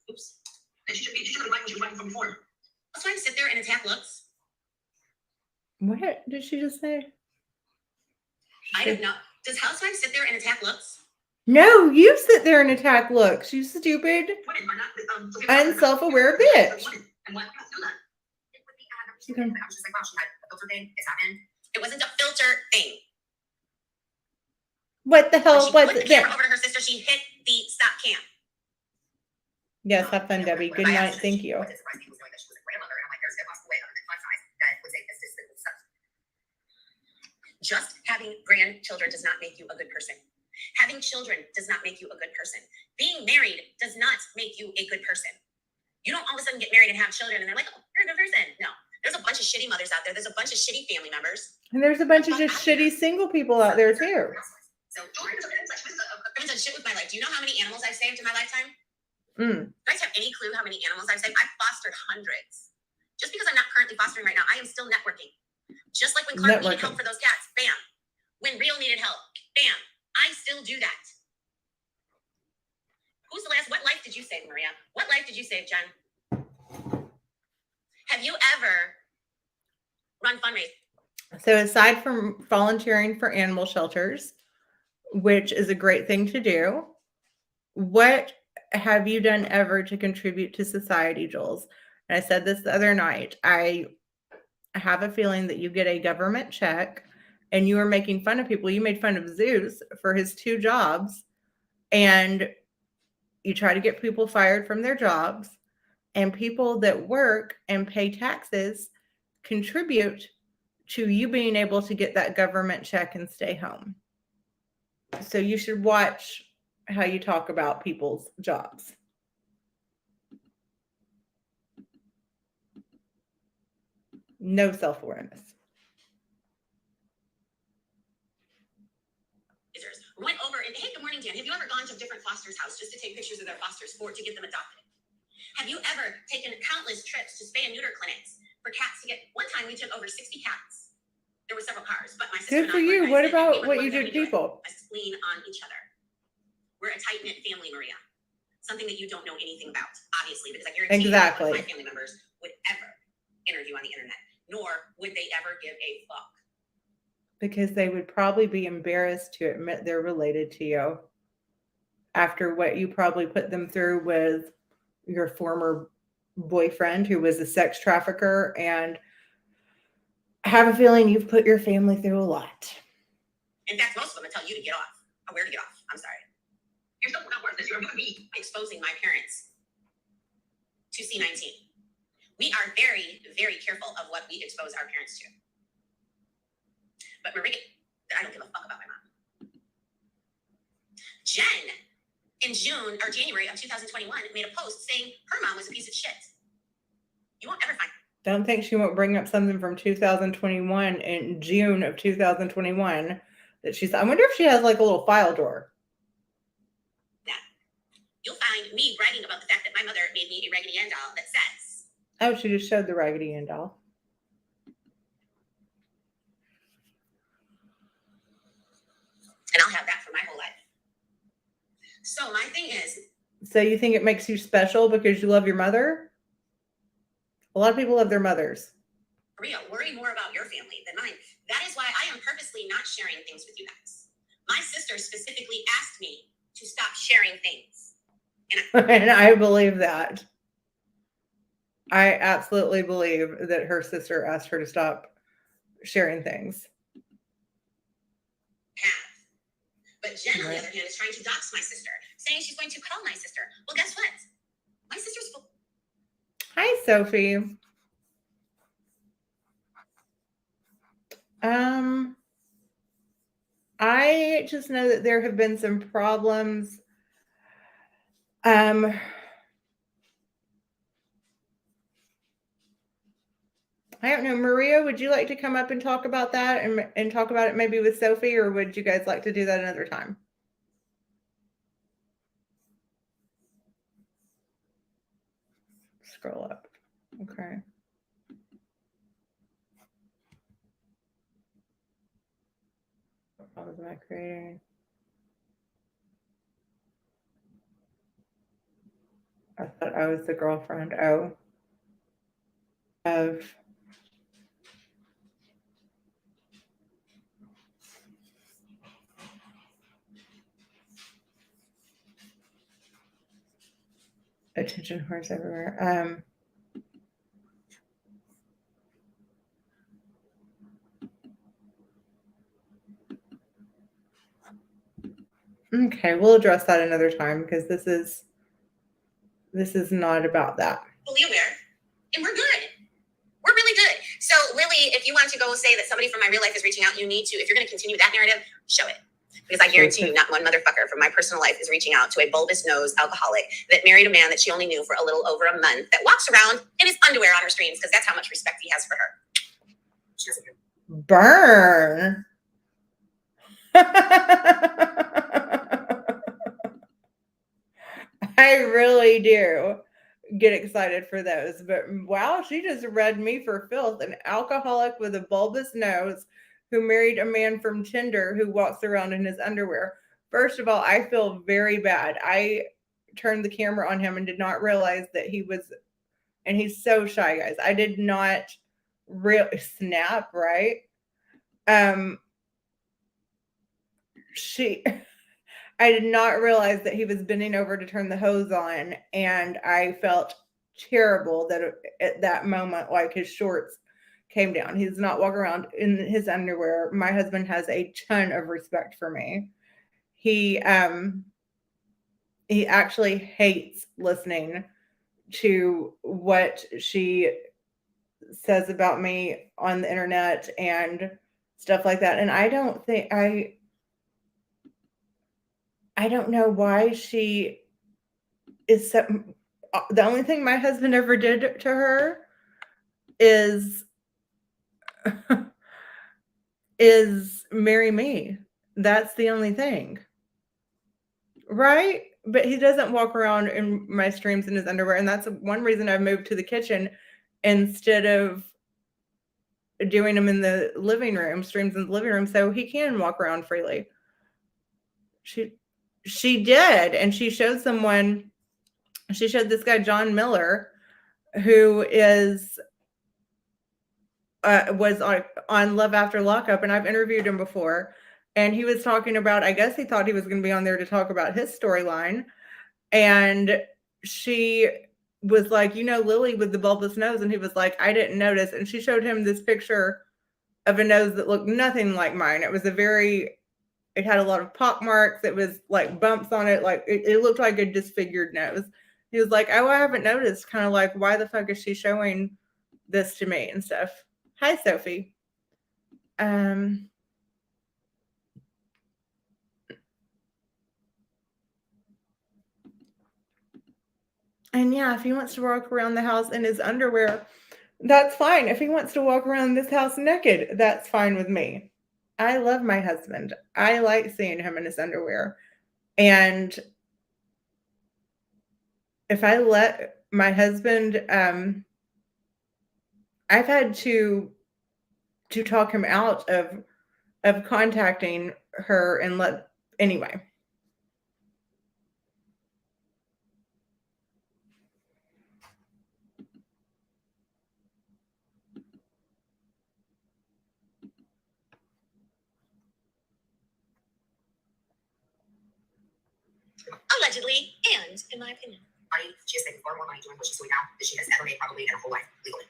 Oops. And she should be like she was writing from before. Let's try to sit there and attack looks. What did she just say? I don't know. Does Housewives sit there and attack looks? No, you sit there and attack looks. You stupid, unself-aware bitch. And what do that? It would be I was just like, wow, she had a filter thing. It's happened. It wasn't a filter thing. What the hell was it? She put the camera over to her sister. She hit the stop cam. Yes, have fun, Debbie. Good night. Thank you. Just having grandchildren does not make you a good person. Having children does not make you a good person. Being married does not make you a good person. You don't all of a sudden get married and have children and they're like, oh, you're a good person. No. There's a bunch of shitty mothers out there. There's a bunch of shitty family members. And there's a bunch of just shitty single people out there too. So Jordan shit with my life. Do you know how many animals I've saved in my lifetime? Mm. Do you guys have any clue how many animals I've saved? I've fostered hundreds. Just because I'm not currently fostering right now, I am still networking. Just like when Clark needed help for those cats, bam. When Rio needed help, bam. I still do that. What life did you save, Maria? What life did you save, Jen? Have you ever run fundraisers? So aside from volunteering for animal shelters, which is a great thing to do, what have you done ever to contribute to society, Jules? And I said this the other night. I have a feeling that you get a government check and you are making fun of people. You made fun of Zeus for his 2 jobs, and you try to get people fired from their jobs, and people that work and pay taxes contribute to you being able to get that government check and stay home. So you should watch how you talk about people's jobs. No self-awareness. We went over and hey, good morning, Dan. Have you ever gone to a different foster's house just to take pictures of their fosters to get them adopted? Have you ever taken countless trips to spay and neuter clinics for cats to get? One time we took over 60 cats. There were several cars, but my sister. Good for you. What about what you do to people? A spleen on each other. We're a tight-knit family, Maria. Something that you don't know anything about, obviously, because I guarantee exactly. none of my family members would ever interview on the internet, nor would they ever give a fuck. Because they would probably be embarrassed to admit they're related to you after what you probably put them through with your former boyfriend who was a sex trafficker, and I have a feeling you've put your family through a lot. In fact, most of them will tell you to get off. Or where to get off. I'm sorry. You're still not worth this. You're me exposing my parents to C19. We are very, very careful of what we expose our parents to. But Maria, I don't give a fuck about my mom. Jen, in June or January of 2021, made a post saying her mom was a piece of shit. You won't ever find her. Don't think she won't bring up something from 2021 in June of 2021 that she's. I wonder if she has like a little file drawer. Yeah. You'll find me bragging about the fact that my mother made me a Raggedy Ann doll that says. Oh, she just showed the Raggedy Ann doll. And I'll have that for my whole life. So my thing is. So you think it makes you special because you love your mother? A lot of people love their mothers. Maria, worry more about your family than mine. That is why I am purposely not sharing things with you guys. My sister specifically asked me to stop sharing things. And I believe that. I absolutely believe that her sister asked her to stop sharing things. But Jen, on the other hand, is trying to dox my sister, saying she's going to call my sister. Well, guess what? My sister's full. Hi, Sophie. I just know that there have been some problems. I don't know, Maria, would you like to come up and talk about that and talk about it maybe with Sophie, or would you guys like to do that another time? Scroll up. Okay. What was I creating? I thought I was the girlfriend. Oh. Of attention whores everywhere. Okay, we'll address that another time because this is not about that. Fully aware, and we're good. We're really good. So, Lily, if you want to go say that somebody from my real life is reaching out, you need to. If you're going to continue that narrative, show it. Because I guarantee you, not one motherfucker from my personal life is reaching out to a bulbous nose alcoholic that married a man that she only knew for a little over a month that walks around in his underwear on her streams because that's how much respect he has for her. Burn. I really do get excited for those. But wow, she just read me for filth. An alcoholic with a bulbous nose who married a man from Tinder who walks around in his underwear. First of all, I feel very bad. I turned the camera on him and did not realize that he was, and he's so shy, guys. I did not really snap, right? She I did not realize that he was bending over to turn the hose on, and I felt terrible that at that moment, like his shorts came down. He does not walk around in his underwear. My husband has a ton of respect for me. He actually hates listening to what she says about me on the internet and stuff like that. And I don't think I don't know why she is so. The only thing my husband ever did to her is is marry me. That's the only thing. Right? But he doesn't walk around in my streams in his underwear, and that's one reason I've moved to the kitchen instead of doing them in the living room, streams in the living room, so he can walk around freely. She did, and she showed someone. She showed this guy John Miller, who is was on Love After Lockup, and I've interviewed him before. And he was talking about, I guess he thought he was going to be on there to talk about his storyline. And she was like, Lily with the bulbous nose. And he was like, I didn't notice. And she showed him this picture of a nose that looked nothing like mine. It had a lot of pock marks. It was like bumps on it. Like it looked like a disfigured nose. He was like, oh, I haven't noticed. Kind of like, why the fuck is she showing this to me and stuff? Hi, Sophie. And yeah, if he wants to walk around the house in his underwear, that's fine. If he wants to walk around this house naked, that's fine with me. I love my husband. I like seeing him in his underwear. And if I let my husband, I've had to talk him out of contacting her and anyway. Allegedly, and in my opinion. She has spent far more money doing what she's doing now than she has ever made probably in her whole life legally.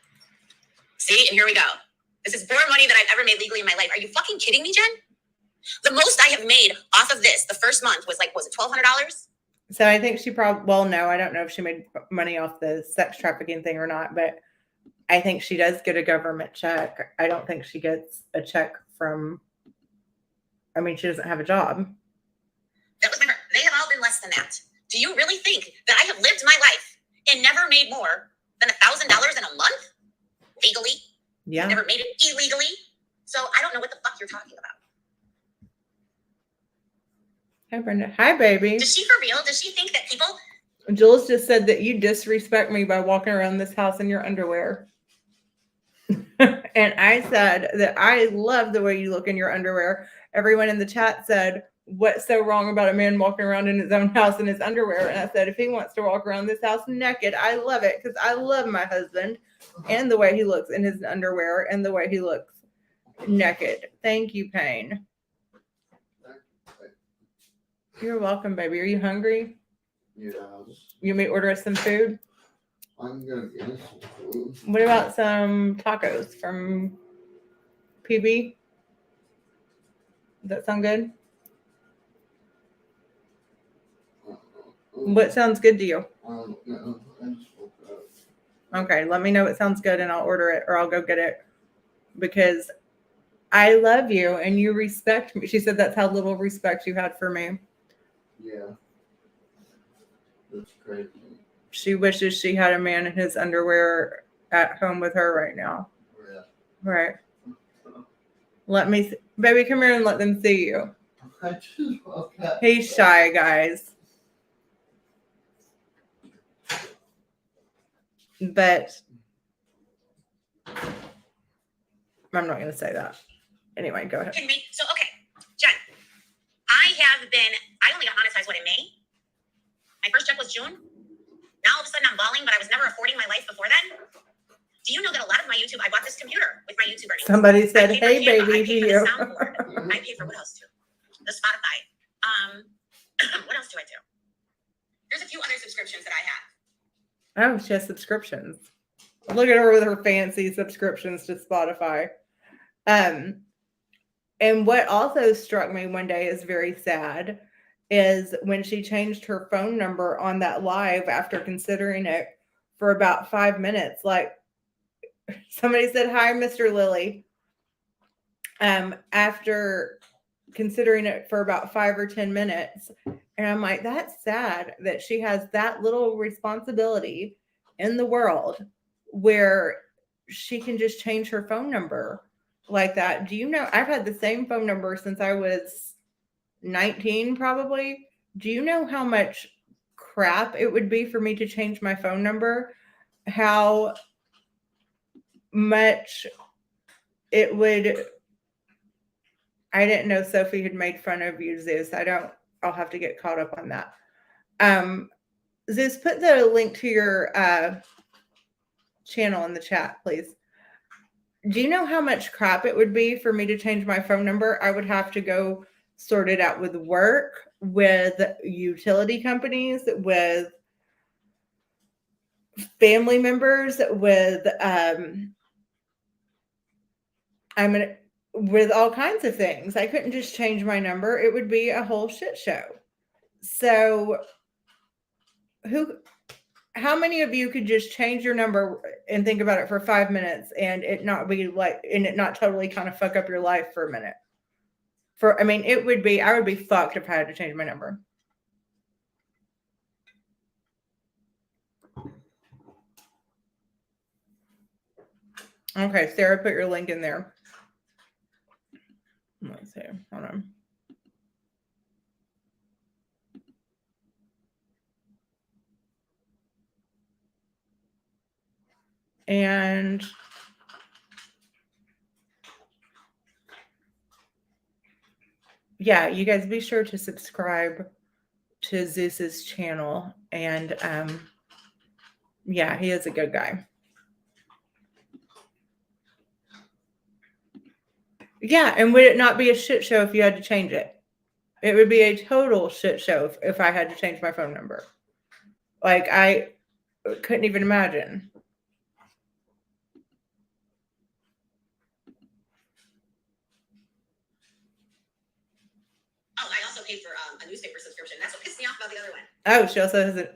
See, and here we go. This is more money than I've ever made legally in my life. Are you fucking kidding me, Jen? The most I have made off of this, the first month was it $1,200? So I think she probably, no, I don't know if she made money off the sex trafficking thing or not, but I think she does get a government check. I don't think she gets a check from, she doesn't have a job. That was they have all been less than that. Do you really think that I have lived my life and never made more than $1,000 in a month? Legally? Yeah. I've never made it illegally. So I don't know what the fuck you're talking about. Hi, Brenda. Hi, baby. Does she for real? Does she think that people... Jules just said that you disrespect me by walking around this house in your underwear. And I said that I love the way you look in your underwear. Everyone in the chat said, what's so wrong about a man walking around in his own house in his underwear? And I said, if he wants to walk around this house naked, I love it because I love my husband and the way he looks in his underwear and the way he looks naked. Thank you, Payne. You're welcome, baby. Are you hungry? Yeah. You may order us some food? I'm gonna get us some food. What about some tacos from PB? Does that sound good? What sounds good to you? I don't know. I just woke up. Okay, let me know what sounds good and I'll order it or I'll go get it because I love you and you respect me. She said that's how little respect you had for me. Yeah. That's crazy. She wishes she had a man in his underwear at home with her right now. Yeah. Right. Let me, baby, come here and let them see you. I just woke up. He's shy, guys. But I'm not going to say that. Anyway, go ahead. Can we? So, okay, Jen, I only got monetized, what, in May? My first check was June. Now all of a sudden I'm balling, but I was never affording my life before then. Do you know that a lot of my YouTube, I bought this computer with my YouTube earnings. Somebody said, I paid for hey, Canva, baby, I to paid for the you. soundboard. I paid for what else too? The Spotify. What else do I do? There's a few other subscriptions that I have. Oh, she has subscriptions. Look at her with her fancy subscriptions to Spotify. And what also struck me one day is very sad is when she changed her phone number on that live after considering it for about 5 minutes. Like somebody said, hi, Mr. Lilly. After considering it for about 5 or 10 minutes. And I'm like, that's sad that she has that little responsibility in the world where she can just change her phone number like that. Do you know, I've had the same phone number since I was 19, probably. Do you know how much crap it would be for me to change my phone number? How much it would. I didn't know Sophie had made fun of you, Zeus. I'll have to get caught up on that. Zeus, put the link to your channel in the chat, please. Do you know how much crap it would be for me to change my phone number? I would have to go sort it out with work, with utility companies, with family members, with with all kinds of things. I couldn't just change my number. It would be a whole shit show. So how many of you could just change your number and think about it for 5 minutes and it not totally kind of fuck up your life for a minute? I would be fucked if I had to change my number. Okay, Sarah, put your link in there. Let's see. Hold on. And yeah, you guys be sure to subscribe to Zeus's channel. And yeah, he is a good guy. Yeah, and would it not be a shit show if you had to change it? It would be a total shit show if I had to change my phone number. Like, I couldn't even imagine. Oh, I also paid for a newspaper subscription. That's what pissed me off about the other one. Oh, she also has a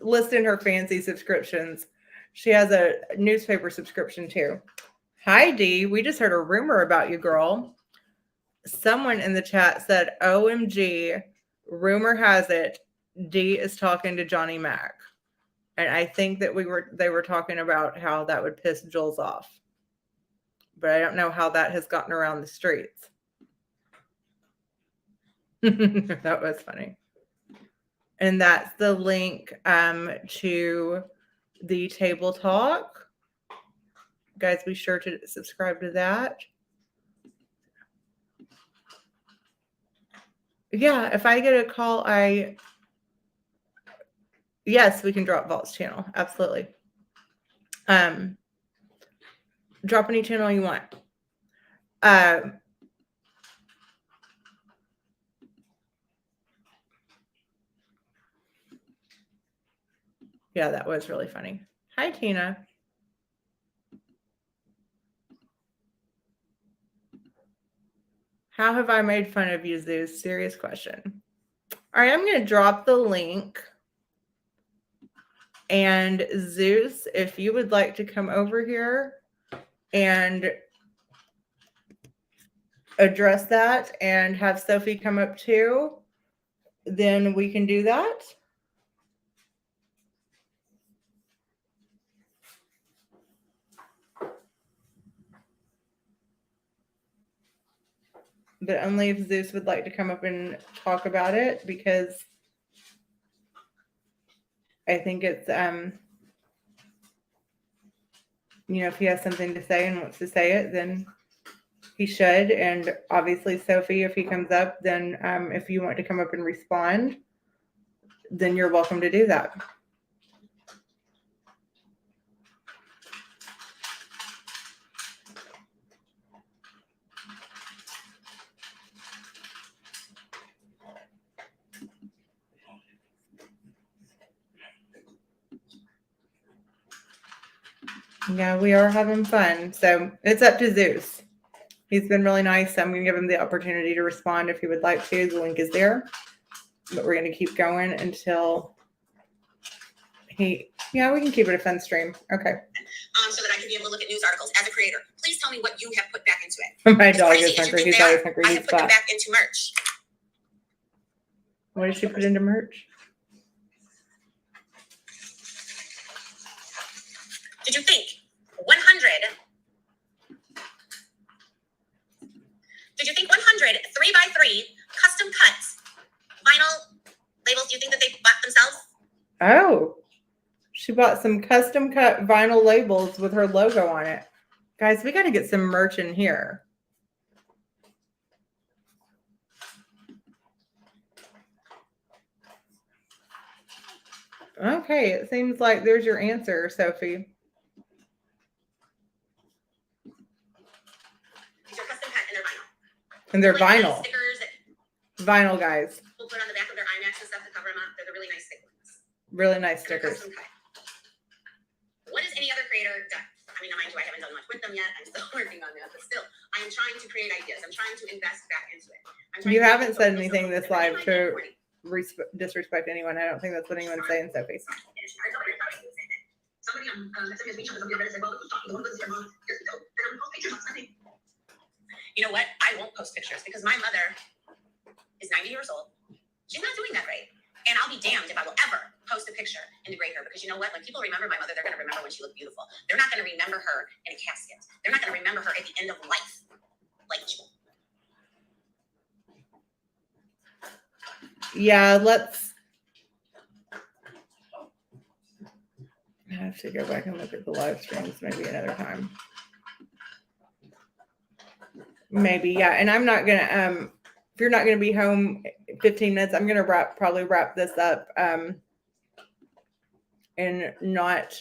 list in her fancy subscriptions. She has a newspaper subscription too. Hi, Dee. We just heard a rumor about you, girl. Someone in the chat said, OMG, rumor has it, Dee is talking to Johnny Mac. And I think that they were talking about how that would piss Jules off. But I don't know how that has gotten around the streets. That was funny. And that's the link to the table talk. Guys, be sure to subscribe to that. Yeah, if I get a call, yes, we can drop Vault's channel. Absolutely. Drop any channel you want. Yeah, that was really funny. Hi, Tina. How have I made fun of you, Zeus? Serious question. All right, I'm going to drop the link. And Zeus, if you would like to come over here and address that and have Sophie come up too, then we can do that. But only if Zeus would like to come up and talk about it, because I think it's you know, if he has something to say and wants to say it, then he should. And obviously, Sophie, if he comes up, then if you want to come up and respond, then you're welcome to do that. Yeah, we are having fun. So it's up to Zeus. He's been really nice. I'm going to give him the opportunity to respond if he would like to. The link is there. But we're going to keep going until yeah, we can keep it a fun stream. Okay. So that I can be able to look at news articles as a creator. Please tell me what you have put back into it. My As dog crazy is as you hungry. think He's they always are, hungry. I He's have put them fat. back into merch. What did she put into merch? Did you think 100? Did you think 100 3x3 custom cuts vinyl labels? Do you think that they bought themselves? Oh, she bought some custom cut vinyl labels with her logo on it. Guys, we got to get some merch in here. Okay, it seems like there's your answer, Sophie. These are custom cut and they're vinyl. And they're Like the vinyl. stickers that Vinyl, guys. people put on the back of their IMAX and stuff to cover them up. They're the really nice thick ones. Really nice And they're stickers. custom cut. What has any other creator done? I mean, mind you, I haven't done much with them yet. I'm still working on that, but still, I am trying to create ideas. I'm trying to invest back into it. You haven't said anything this live to disrespect anyone. I don't think that's what anyone's saying, Sophie. Somebody on somebody said, well, who's talking? Who lives here, Mom? Years ago. And I'm post pictures on Sunday. You know what? I won't post pictures because my mother is 90 years old. She's not doing that right. And I'll be damned if I will ever post a picture and degrade her, because you know what? When people remember my mother, they're going to remember when she looked beautiful. They're not going to remember her in a casket. They're not going to remember her at the end of life. Like, Yeah, let's. I have to go back and look at the live streams maybe another time. Maybe, yeah. And I'm not gonna if you're not gonna be home 15 minutes, I'm gonna probably wrap this up and not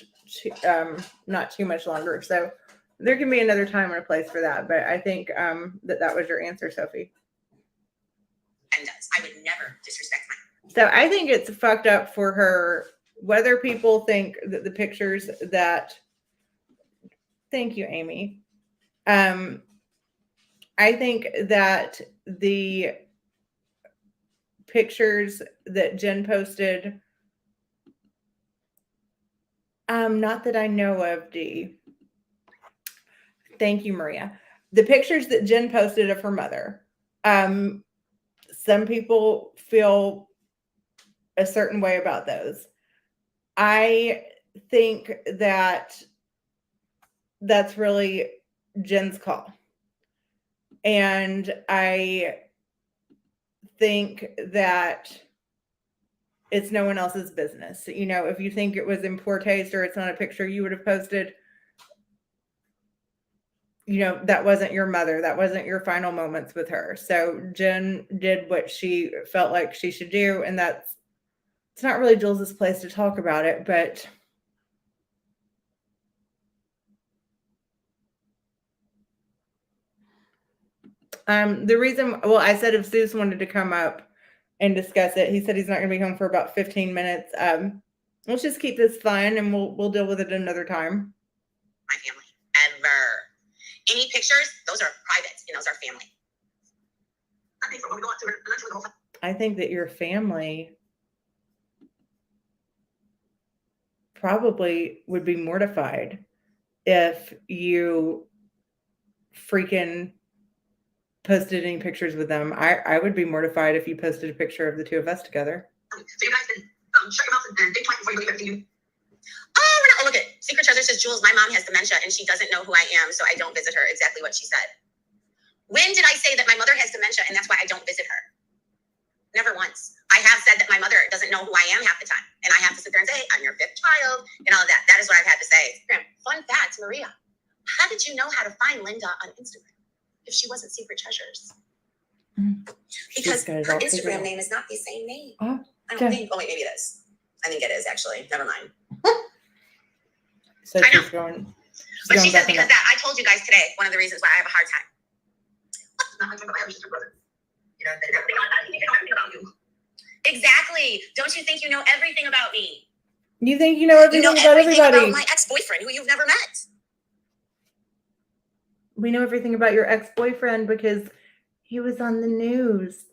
too much longer. So there can be another time and a place for that. But I think that was your answer, Sophie. and does. I would never disrespect my. So I think it's fucked up for her, whether people think that the pictures that, thank you, Amy. I think that the pictures that Jen posted, not that I know of, Dee. Thank you, Maria. The pictures that Jen posted of her mother, some people feel a certain way about those. I think that that's really Jen's call. And I think that it's no one else's business. You know, if you think it was in poor taste or it's not a picture you would have posted, you know, that wasn't your mother. That wasn't your final moments with her. So Jen did what she felt like she should do. And it's not really Jules's place to talk about it, but the reason, well, I said if Zeus wanted to come up and discuss it, he said he's not going to be home for about 15 minutes. Let's just keep this fun and we'll deal with it another time. My family, ever. Any pictures, those are private and those are family. I think that your family probably would be mortified if you freaking posted any pictures with them. I would be mortified if you posted a picture of the two of us together. So you guys can shut your mouth and think twice before you believe everything. Oh, we're not. Oh, look at Secret Treasure says, Jules, my mom has dementia and she doesn't know who I am, so I don't visit her. Exactly what she said. When did I say that my mother has dementia and that's why I don't visit her? Never once. I have said that my mother doesn't know who I am half the time, and I have to sit there parents say, I'm your fifth child, and all of that. That is what I've had to say. Fun fact, Maria, how did you know how to find Linda on Instagram if she wasn't Secret Treasures? Because her Instagram name is not the same name. Oh, I don't think. Oh, wait, maybe it is. I think it is, actually. Never mind. So she's going. But she said because that, I told you guys today, one of the reasons why I have a hard time. Exactly. Don't you think you know everything about me? You think you know everything about everybody? About my ex-boyfriend, who you've never met. We know everything about your ex-boyfriend because he was on the news.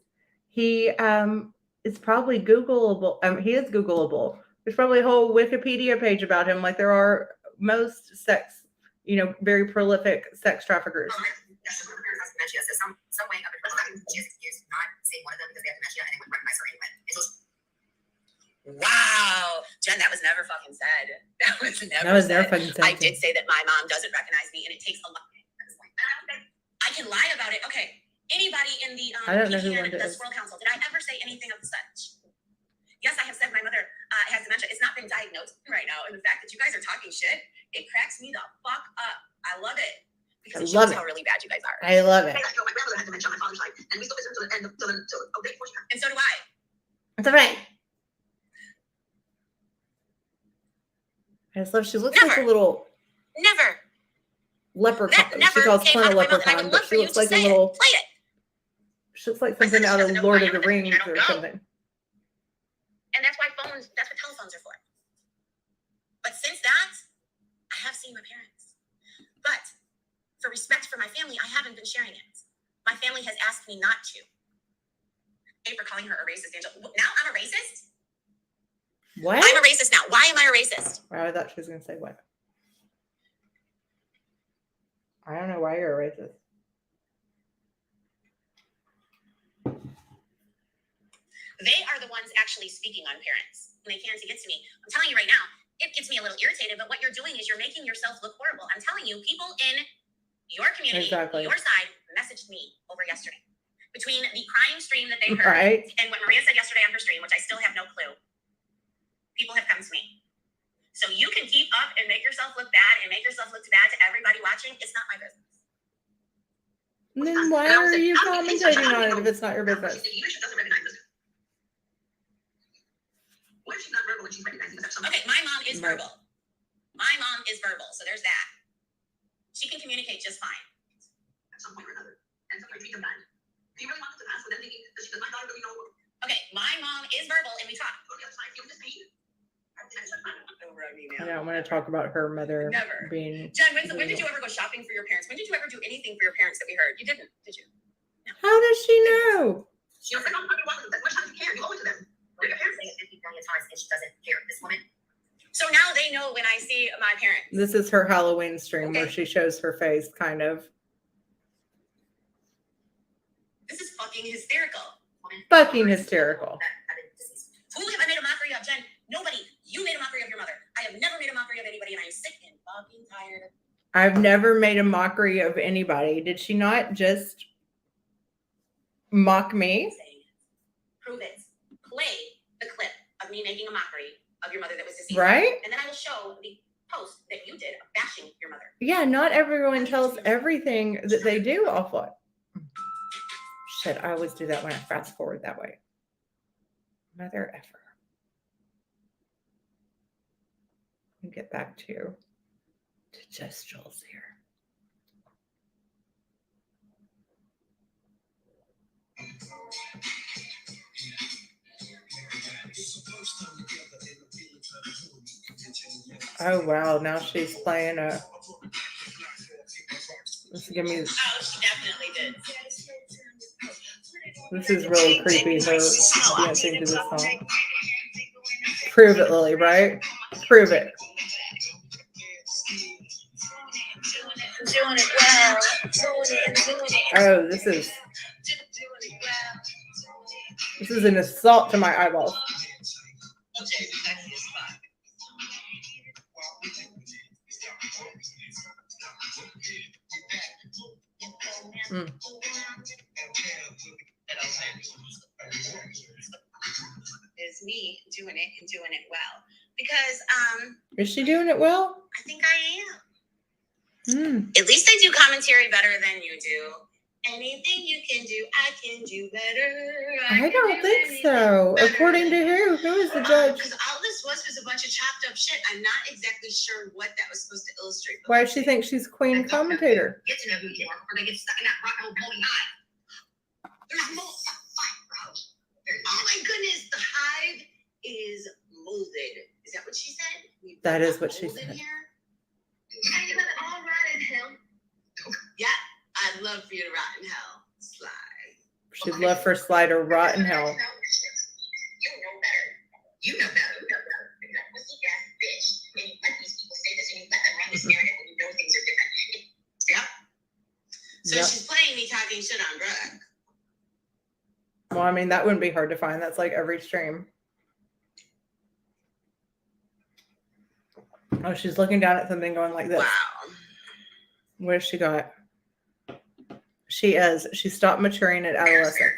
He is probably Googleable. He is Googleable. There's probably a whole Wikipedia page about him, like there are most sex, very prolific sex traffickers. She has some way of addressing. She has excused not seeing one of them because they have dementia and they wouldn't recognize her anyway. Wow, Jen, that was never fucking said. That was never fucking said. I did say that my mom doesn't recognize me, and it takes a lot. I can lie about it. Okay, anybody in the I don't know who the Squirrel Council, did I ever say anything of the such? Yes, I have said my mother has dementia. It's not been diagnosed right now, and the fact that you guys are talking shit, it cracks me the fuck up. I love it. Because it shows how really bad you guys are. I love it. My grandmother had dementia on my father's side, and we still visit until the end until day before she had. And so do I. That's all right. I just love. She looks like a little leprechaun. She calls Clint a leprechaun, but she looks like a little. Play it. She looks like something out of Lord of the Rings or something. And that's why that's what telephones are for. But since that, I have seen my parents. But for respect for my family, I haven't been sharing it. My family has asked me not to. Hey, for calling her a racist, Angel. Now I'm a racist? What? I'm a racist now. Why am I a racist? Wow, I thought she was going to say what? I don't know why you're a racist. They are the ones actually speaking on parents. When they can't get to me. I'm telling you right now, it gets me a little irritated, but what you're doing is you're making yourself look horrible. I'm telling you, people in your community, your side, messaged me over yesterday. Between the crying stream that they heard and what Maria said yesterday on her stream, which I still have no clue, people have come to me. So you can keep up and make yourself look bad and make yourself look bad to everybody watching. It's not my business. Then why are you commentating on it if it's not your business? What if she's not verbal when she's recognizing the sexual? Okay, my mom is verbal. My mom is verbal, so there's that. She can communicate just fine. At some point or another. And sometimes treat them bad. Do you really want to ask with them thinking that she does my daughter really know? Okay, my mom is verbal and we talk. Okay, that's fine. Feel this pain. I don't want to talk about her mother being. Jen, when did you ever go shopping for your parents? When did you ever do anything for your parents that we heard? You didn't, did you? No. How does she know? She was like, I'm welcome. As much as you care, you owe it to them. Your parents say it 50 million times and she doesn't care. This woman. So now they know when I see my parents. This is her Halloween stream where she shows her face, kind of. This is fucking hysterical. Fucking hysterical. Who have I made a mockery of, Jen? Nobody. You made a mockery of your mother. I have never made a mockery of anybody, and I am sick and fucking tired. I've never made a mockery of anybody. Did she not just mock me? Prove it. Play the clip of me making a mockery of your mother that was deceased. Right? And then I will show the post that you did of bashing your mother. Yeah, not everyone tells everything that they do offline. Shit, I always do that when I fast forward that way. Mother effer. Get back to just Jules here. Oh wow, now she's playing a. Let's give me. Oh, she definitely did. This is really creepy. Her dancing to this song. Prove it, Lily. Right? Prove it. Doing it well. Oh, this is an assault to my eyeballs. Is me doing it and doing it well. because Is she doing it well? I think I am. Hmm. At least I do commentary better than you do. Anything you can do, I can do better. I can don't do think anything so. better According to than- who? Who is the judge? Because all this was a bunch of chopped up shit. I'm not exactly sure what that was supposed to illustrate. but Why let's does she see. think she's queen commentator? Get to know who you are before they get stuck in that rock hole bloating hive. There's no fuck, bro. Oh my goodness, the hive is molded. Is that what she said? That is what she Mold in said. here? Kind of all right in hell. Yeah, I'd love for you to rot in hell. Slide. She'd love for Sly to rot in hell. You know better. You know better. You're a pussy-ass bitch. And you let these people say this and you let them run this narrative when you know things are different. Yep. So Yep. she's playing me talking shit on Brooke. Well, I mean, that wouldn't be hard to find. That's like every stream. Oh, she's looking down at something going like this. Wow. What has she got? She stopped maturing at adolescence.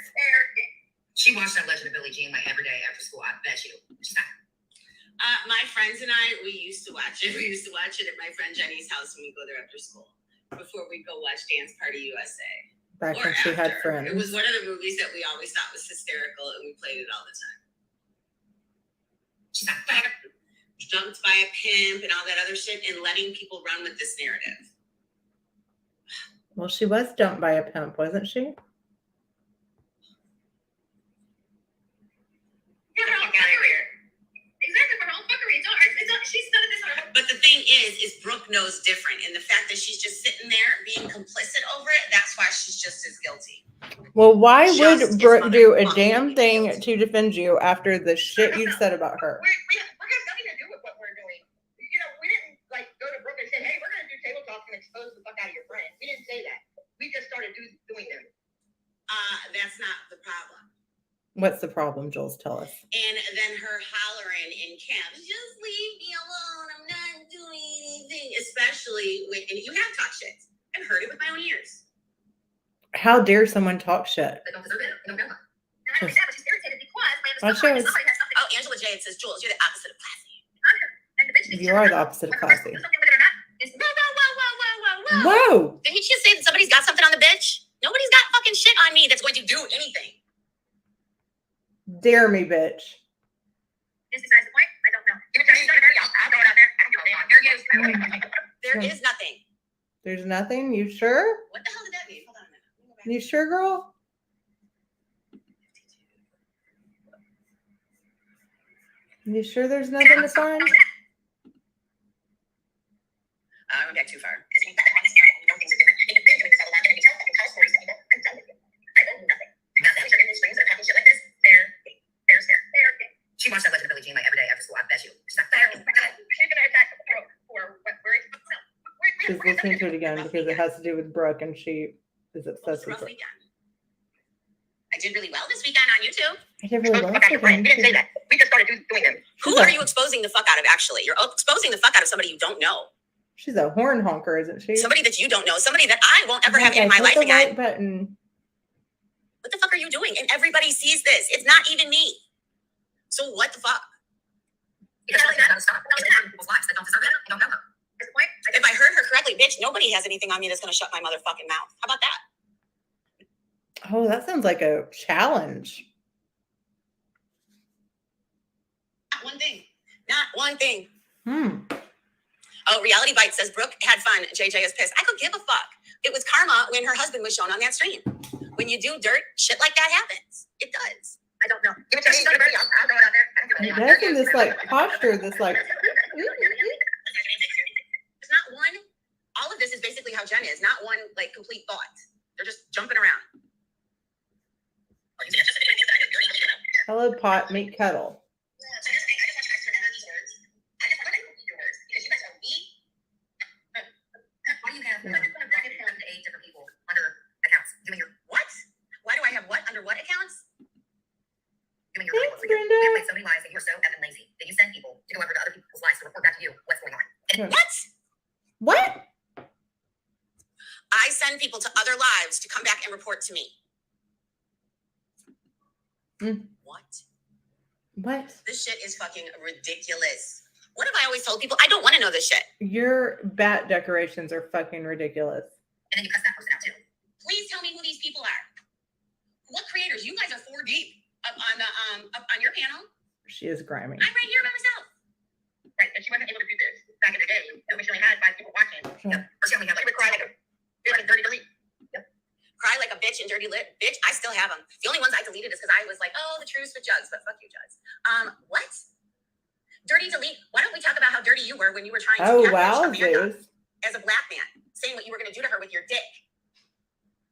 She watched that Legend of Billie Jean like every day after school. I bet you. She's not. My friends and I, we used to watch it. We used to watch it at my friend Jenny's house when we go there after school. Before we go watch Dance Party USA. Back Or when she had after. friends. It was one of the movies that we always thought was hysterical, and we played it all the time. She's not. Jumped by a pimp and all that other shit, and letting people run with this narrative. Well, she was dumped by a pimp, wasn't she? Yeah, her own fuckery. Exactly, her own fuckery. She's none of this. But the thing is Brooke knows different, and the fact that she's just sitting there being complicit over it, that's why she's just as guilty. Well, why Just would as Brooke do a motherfucking damn thing guilty. to defend you after the shit you've said about her? We're got nothing to do with what we're doing. You know, we didn't like go to Brooke and say, "Hey, we're going to do table talk and expose the fuck out of your friend." We didn't say that. We just started doing them. That's not the problem. What's the problem, Jules? Tell us. And then her hollering in camp, just leave me alone. I'm not doing anything. Especially when and you have talked shit. I've heard it with my own ears. How dare someone talk shit? They don't deserve it. They don't know. Not only that, but she's irritated because Well, she was- somebody has something Oh, Angela Jade says, Jules, you're the opposite of classy. on her. And the bitch thinks You are the opposite of whether the person classy. do something with it or not is Whoa. Whoa! Didn't she just say that somebody's got something on the bitch? Nobody's got fucking shit on me that's going to do anything. Dare me, bitch. Is besides the point? I don't know. Give it to her. I'll throw it out there. I don't give a damn. There you go. There is nothing. There's nothing? You sure? What the hell did that mean? Hold on a minute. Let me go back. You sure, girl? You sure there's nothing to find? I'm back too far. Because you let them run this narrative and you know things are different. And you've been doing this all along. And if you tell fucking house stories to people, I'm done with you. I owe you nothing. Now that you're in these streams that are talking shit like this, they're gay. She watched that Legend of Billie Jean like every day after school. I bet you. She's not. She's gonna attack Brooke for what we're She's listening to it again because it has to do with Brooke and she is What was obsessed the with rough Brooke. weekend? I did really well this weekend on YouTube. I did really well. fuck out your friend. We didn't say that. We just started doing them. Who She's are a- you exposing the fuck out of, actually? You're exposing the fuck out of somebody you don't know. She's a horn honker, isn't she? Somebody that you don't know. Somebody that I won't ever have Okay, in my hit life the again. right button. What the fuck are you doing? And everybody sees this. It's not even me. So what the fuck? Because she's not stop. She's in people's lives that don't deserve it. They don't know her. At this point, If I heard her correctly, bitch, nobody has anything on me that's going to shut my motherfucking mouth. How about that? Oh, that sounds like a challenge. Not one thing. Not one thing. Oh, Reality Bite says, Brooke had fun. JJ is pissed. I could give a fuck. It was karma when her husband was shown on that stream. When you do dirt, shit like that happens. It does. I don't know. Give it to me. I'll throw it out there. I don't give a It damn. does in this like posture, this like It's not one. All of this is basically how Jen is. Not one like complete thought. They're just jumping around. hello pot, meet kettle. Why do you have 8 different people under accounts doing your What? Why do I have what? Under what accounts? doing your Thanks, reports? You Brenda. have played so many lies that you're so effing lazy that you send people to go over to other people's lives to report back to you what's going on. And What? What? I send people to other lives to come back and report to me. Mm. What? What? This shit is fucking ridiculous. What have I always told people? I don't want to know this shit. Your bat decorations are fucking ridiculous. And then you cuss that person out too. Please tell me who these people are. What creators? You guys are 4 deep up on your panel. She is grimy. I'm right here by myself. Right, and she wasn't able to do this back in the day. So she only had 5 people watching. Yeah. Or she only had She like would cry like a dirty delete. Cry like a bitch and dirty lit. Bitch, I still have them. The only ones I deleted is because I was like, oh, the truce with Jugs, but fuck you, Jugs. What? Dirty delete. Why don't we talk about how dirty you were when you were trying to Oh, catfish wow, Amanda Zeus. as a black man, saying what you were going to do to her with your dick.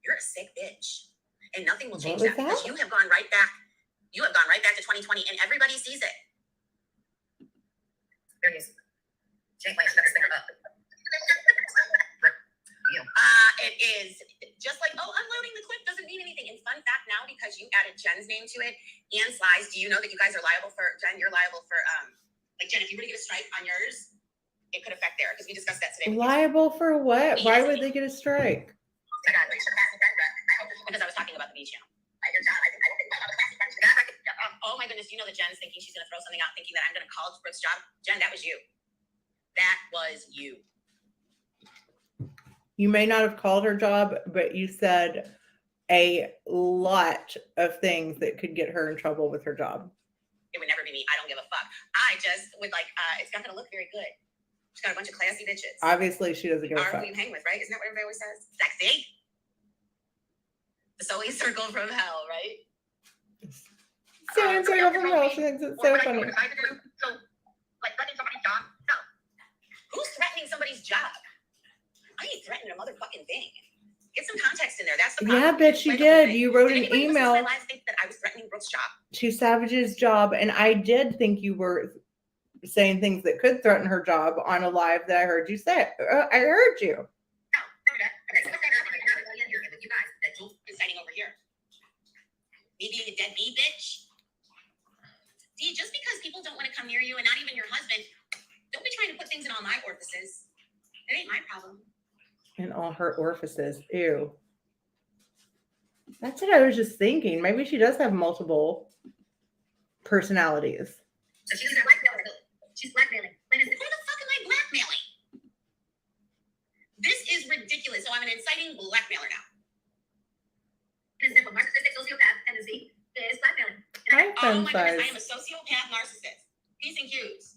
You're a sick bitch, and nothing will change was that because that? you have gone right back. You have gone right back to 2020, and everybody sees it. there it is. She ain't playing, she got to spin her up. It is just like, oh, unloading the clip doesn't mean anything. And fun fact now, because you added Jen's name to it and Sly's, do you know that you guys are liable for, Jen, you're liable for, like, Jen, if you were to get a strike on yours, it could affect there, because we discussed that today. Liable for what? Why would they get a strike? I got it. Because I was talking about the B channel. Oh my goodness, you know that Jen's thinking she's going to throw something out, thinking that I'm going to call Brooke's job. Jen, that was you. That was you. You may not have called her job, but you said a lot of things that could get her in trouble with her job. It would never be me. I don't give a fuck. I just would like, it's not going to look very good. She's got a bunch of classy bitches. Obviously, she doesn't give a Are fuck. who you hang with, right? Isn't that what everybody always says? Sexy. The Sully circle from hell, right? Sarah Circle from Hell, she thinks it's so funny. So, like, threatening somebody's job? No. Who's threatening somebody's job? I ain't threatening a motherfucking thing. Get some context in there. That's the problem. Yeah, bitch, you Like the whole did. thing. You wrote Did an anybody listen to email my live think that I was threatening Brooke's job? to Savage's job, and I did think you were saying things that could threaten her job on a live that I heard you say. I heard you. No. Okay. Okay, so what's happening here with you guys that you Inciting over here. Me being a deadbeat bitch. D, just because people don't want to come near you, and not even your husband, don't be trying to put things in all my orifices. It ain't my problem. In all her orifices. Ew. That's what I was just thinking. Maybe she does have multiple personalities. so she's blackmailing. She's blackmailing. When is Who the fuck am I blackmailing? This is ridiculous. So I'm an inciting blackmailer now. it a simple narcissistic sociopath tendency is blackmailing. Hi, Oh fun my goodness, I size. am a sociopath narcissist. Peace and cues.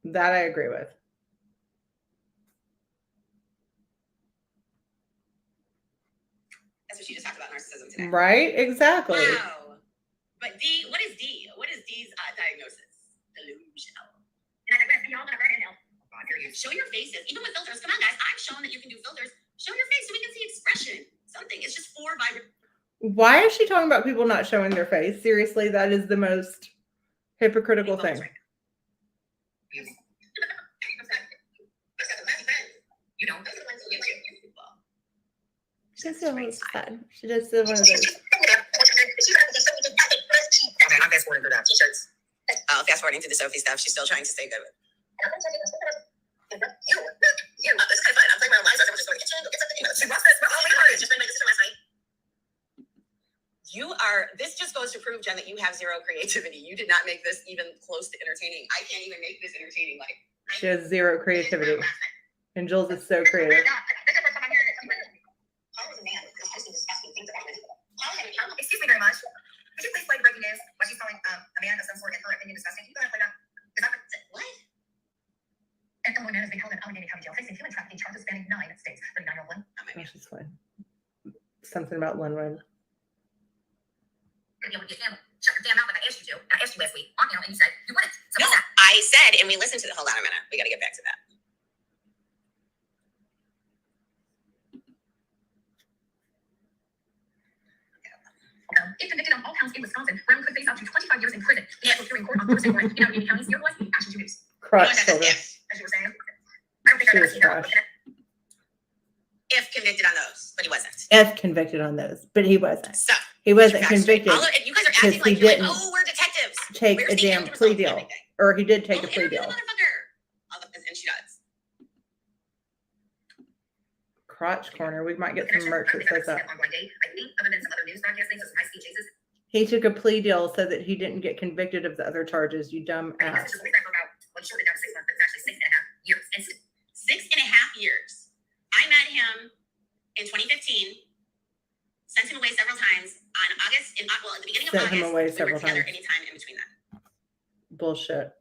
That I agree with. That's what she just talked about narcissism today. Right? Exactly. Wow. But D, what is D? What is D's diagnosis? Delusional. And I said, y'all gonna burn it now. I hear you. Show your faces, even with filters. Come on, guys. I've shown that you can do filters. Show your face so we can see expression. Something. It's just 4 vibrant. Why is she talking about people not showing their face? Seriously, that is the most hypocritical thing. You know, She still looks fun. She does still one of those. okay, I'm fast forwarding through that t-shirts. Fast forwarding through the Sophie stuff. She's still trying to stay good with. This is kind of fun. I'm playing my own lives. I was just going to get something. She wants this. Oh my God. Just my sister last night. You are. This just goes to prove, Jen, that you have zero creativity. You did not make this even close to entertaining. I can't even make this entertaining. Like She has zero creativity. And Jules is so creative. Excuse me very much. Could you please play breaking news while she's calling a man of some sort and her opinion disgusting? Can you go ahead and play that? Is that what? An Illinois man has been held in Allegheny County Jail facing human trafficking charges spanning 9 states. 3901. Oh, she's fine. Something about Linwood. You can't shut your damn mouth like I asked you to. I asked you last week on and you said you wouldn't. So No, what's that? I said, and we listened to the. Hold on a minute. We got to get back to that. If convicted on all counts in Wisconsin, Brown could face up to 25 years in prison. He was hearing court on Thursday morning in Allegheny County. Here was Action 2 News. Crotch shoulder. If As you were saying, I don't think I've ever She seen was that. convicted on those, but he wasn't. F convicted on those, but he wasn't. So He wasn't Facts. convicted. All of, you guys are because acting like he you're like, didn't oh, we're detectives. Take Where's a the damn end plea result of deal. everything? Or he did take a Well, plea interview deal. the motherfucker. And she does. Crotch corner. We might get some merch that says that. I think other than some other news broadcast things, some high-speed chases. He took a plea deal so that he didn't get convicted of the other charges, you dumb ass. Messages we read about Well, you shortened it down to 6 months, but it's actually 6.5 years. And 6.5 years. I met him in 2015. Sent him away several times at the beginning of Sent him August. away We several were together times. anytime in between that. Bullshit.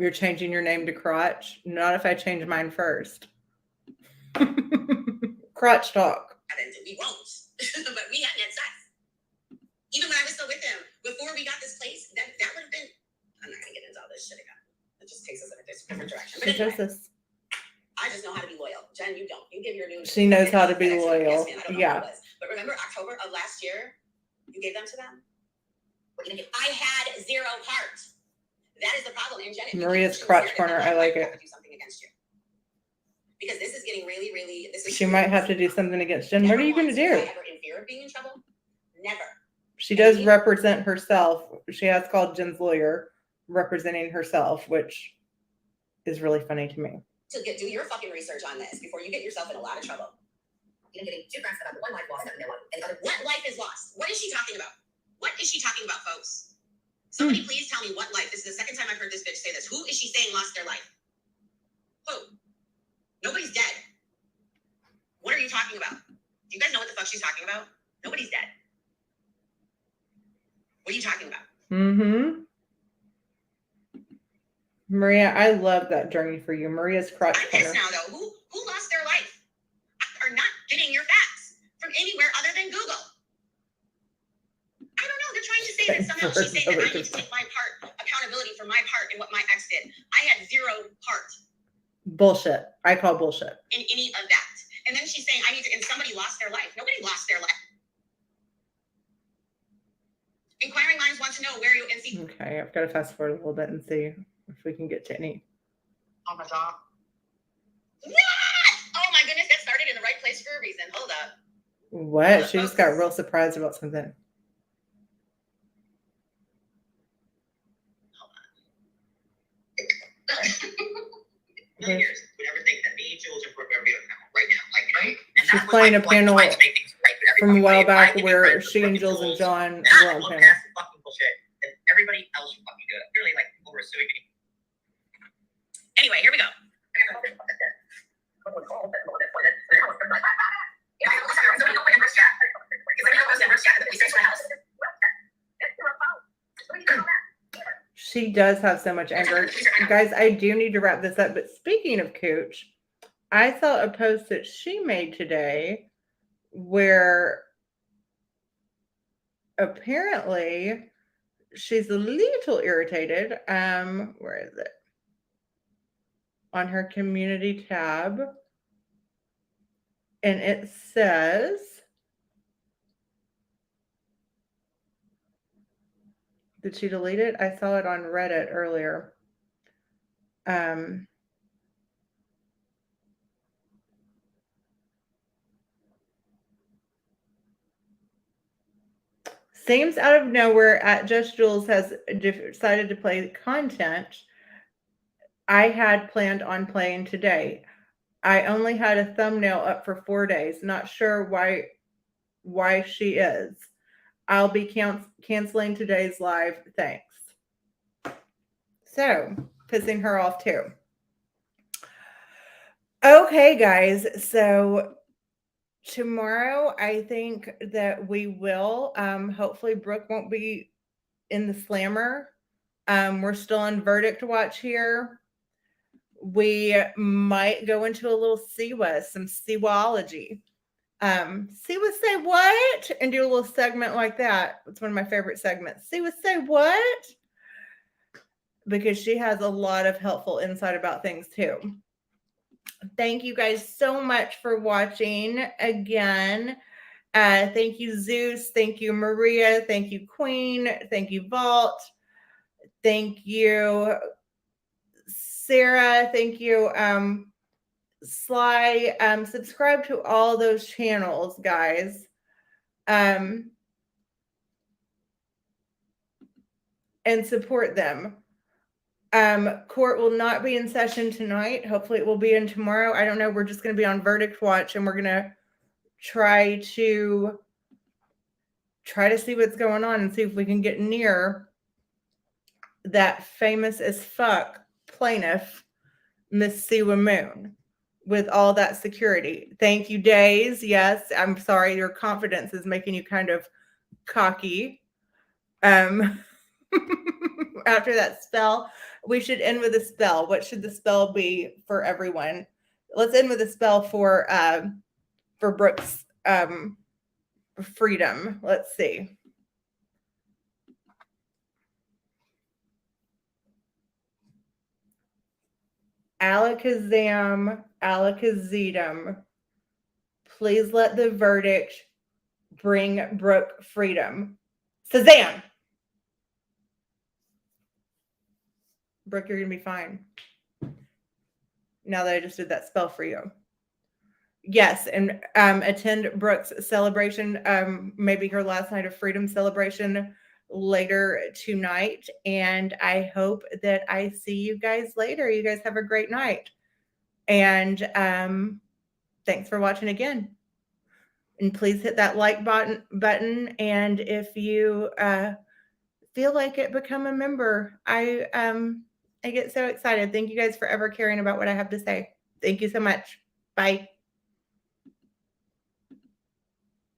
You're changing your name to Crotch? Not if I change mine first. Crotch talk. We won't. But we hadn't had sex. Even when I was still with him, before we got this place, that would have been. I'm not gonna get into all this shit again. It just takes us in a different direction. But She does anyway, this. I just know how to be loyal. Jen, you don't. You give your new. She knows how to be FedEx loyal. Yes, man. I don't know Yeah. who it was. But remember October of last year, you gave them to them. I had 0 part. That is the problem. And Jen, if you Maria's keep crotch pushing corner. it, I like have it. to do something against you. Because this is getting really, really. She might have to do something against Jen. What are you going to do? Was I ever in fear of being in trouble? Never. She does represent herself. She has called Jen's lawyer representing herself, which is really funny to me. To do your fucking research on this before you get yourself in a lot of trouble. You're getting 2 facts about the one life lost that we know of, and the other. What life is lost? What is she talking about? What is she talking about, folks? Somebody please tell me what life. This is the second time I've heard this bitch say this. Who is she saying lost their life? Who? Nobody's dead. What are you talking about? Do you guys know what the fuck she's talking about? Nobody's dead. What are you talking about? Mm-hmm. Maria, I love that journey for you. Maria's crotch I'm corner. pissed now, though. Who lost their life? Are not getting your facts from anywhere other than Google. I don't know. They're trying to say that somehow she's saying that I need to take my part, accountability for my part in what my ex did. I had 0 part Bullshit. I call bullshit. in any of that. And then she's saying I need to, and somebody lost their life. Nobody lost their life. Inquiring minds want to know where you and see. Okay, I've got to fast forward a little bit and see if we can get to any. Oh my god. What? Oh my goodness, that started in the right place for a reason. Hold up. What? She just got real surprised about something. Millionaires would ever think that me and Jules are going to be right now. Like, right? And She's that was playing like a panel trying to make things right with from a everybody. while If I back can be where friends with she and fucking Jules and John that were on look panel. past the fucking bullshit. And everybody else should fucking do it. Clearly, like, people were suing me. Anyway, here we go. She does have so much anger. Guys, I do need to wrap this up. But speaking of Cooch, I saw a post that she made today where apparently she's a little irritated. Where is it? On her community tab. And it says, did she delete it? I saw it on Reddit earlier. Seems out of nowhere, at Just Jules has decided to play content I had planned on playing today. I only had a thumbnail up for 4 days. Not sure why she is. I'll be canceling today's live. Thanks. So, pissing her off too. Okay, guys. So tomorrow, I think that we will. Hopefully, Brooke won't be in the slammer. We're still on verdict watch here. We might go into a little Siwa, some Siwaology. Siwa say what? And do a little segment like that. It's one of my favorite segments. Siwa say what? Because she has a lot of helpful insight about things too. Thank you guys so much for watching again. Thank you, Zeus. Thank you, Maria. Thank you, Queen. Thank you, Vault. Thank you, Sarah. Thank you, Sly. Subscribe to all those channels, guys. And support them. Court will not be in session tonight. Hopefully it will be in tomorrow. I don't know. We're just going to be on verdict watch and we're going to try to see what's going on and see if we can get near that famous as fuck plaintiff, Miss Siwa Moon, with all that security. Thank you, Days. Yes, I'm sorry, your confidence is making you kind of cocky. After that spell, we should end with a spell. What should the spell be for everyone? Let's end with a spell for Brooke's freedom. Let's see. Alakazam, Alakazedum. Please let the verdict bring Brooke freedom. Shazam! Brooke, you're going to be fine. Now that I just did that spell for you. Yes, and attend Brooke's celebration, maybe her last night of freedom celebration later tonight. And I hope that I see you guys later. You guys have a great night. And thanks for watching again. And please hit that like button. And if you feel like it, become a member. I get so excited. Thank you guys for ever caring about what I have to say. Thank you so much. Bye.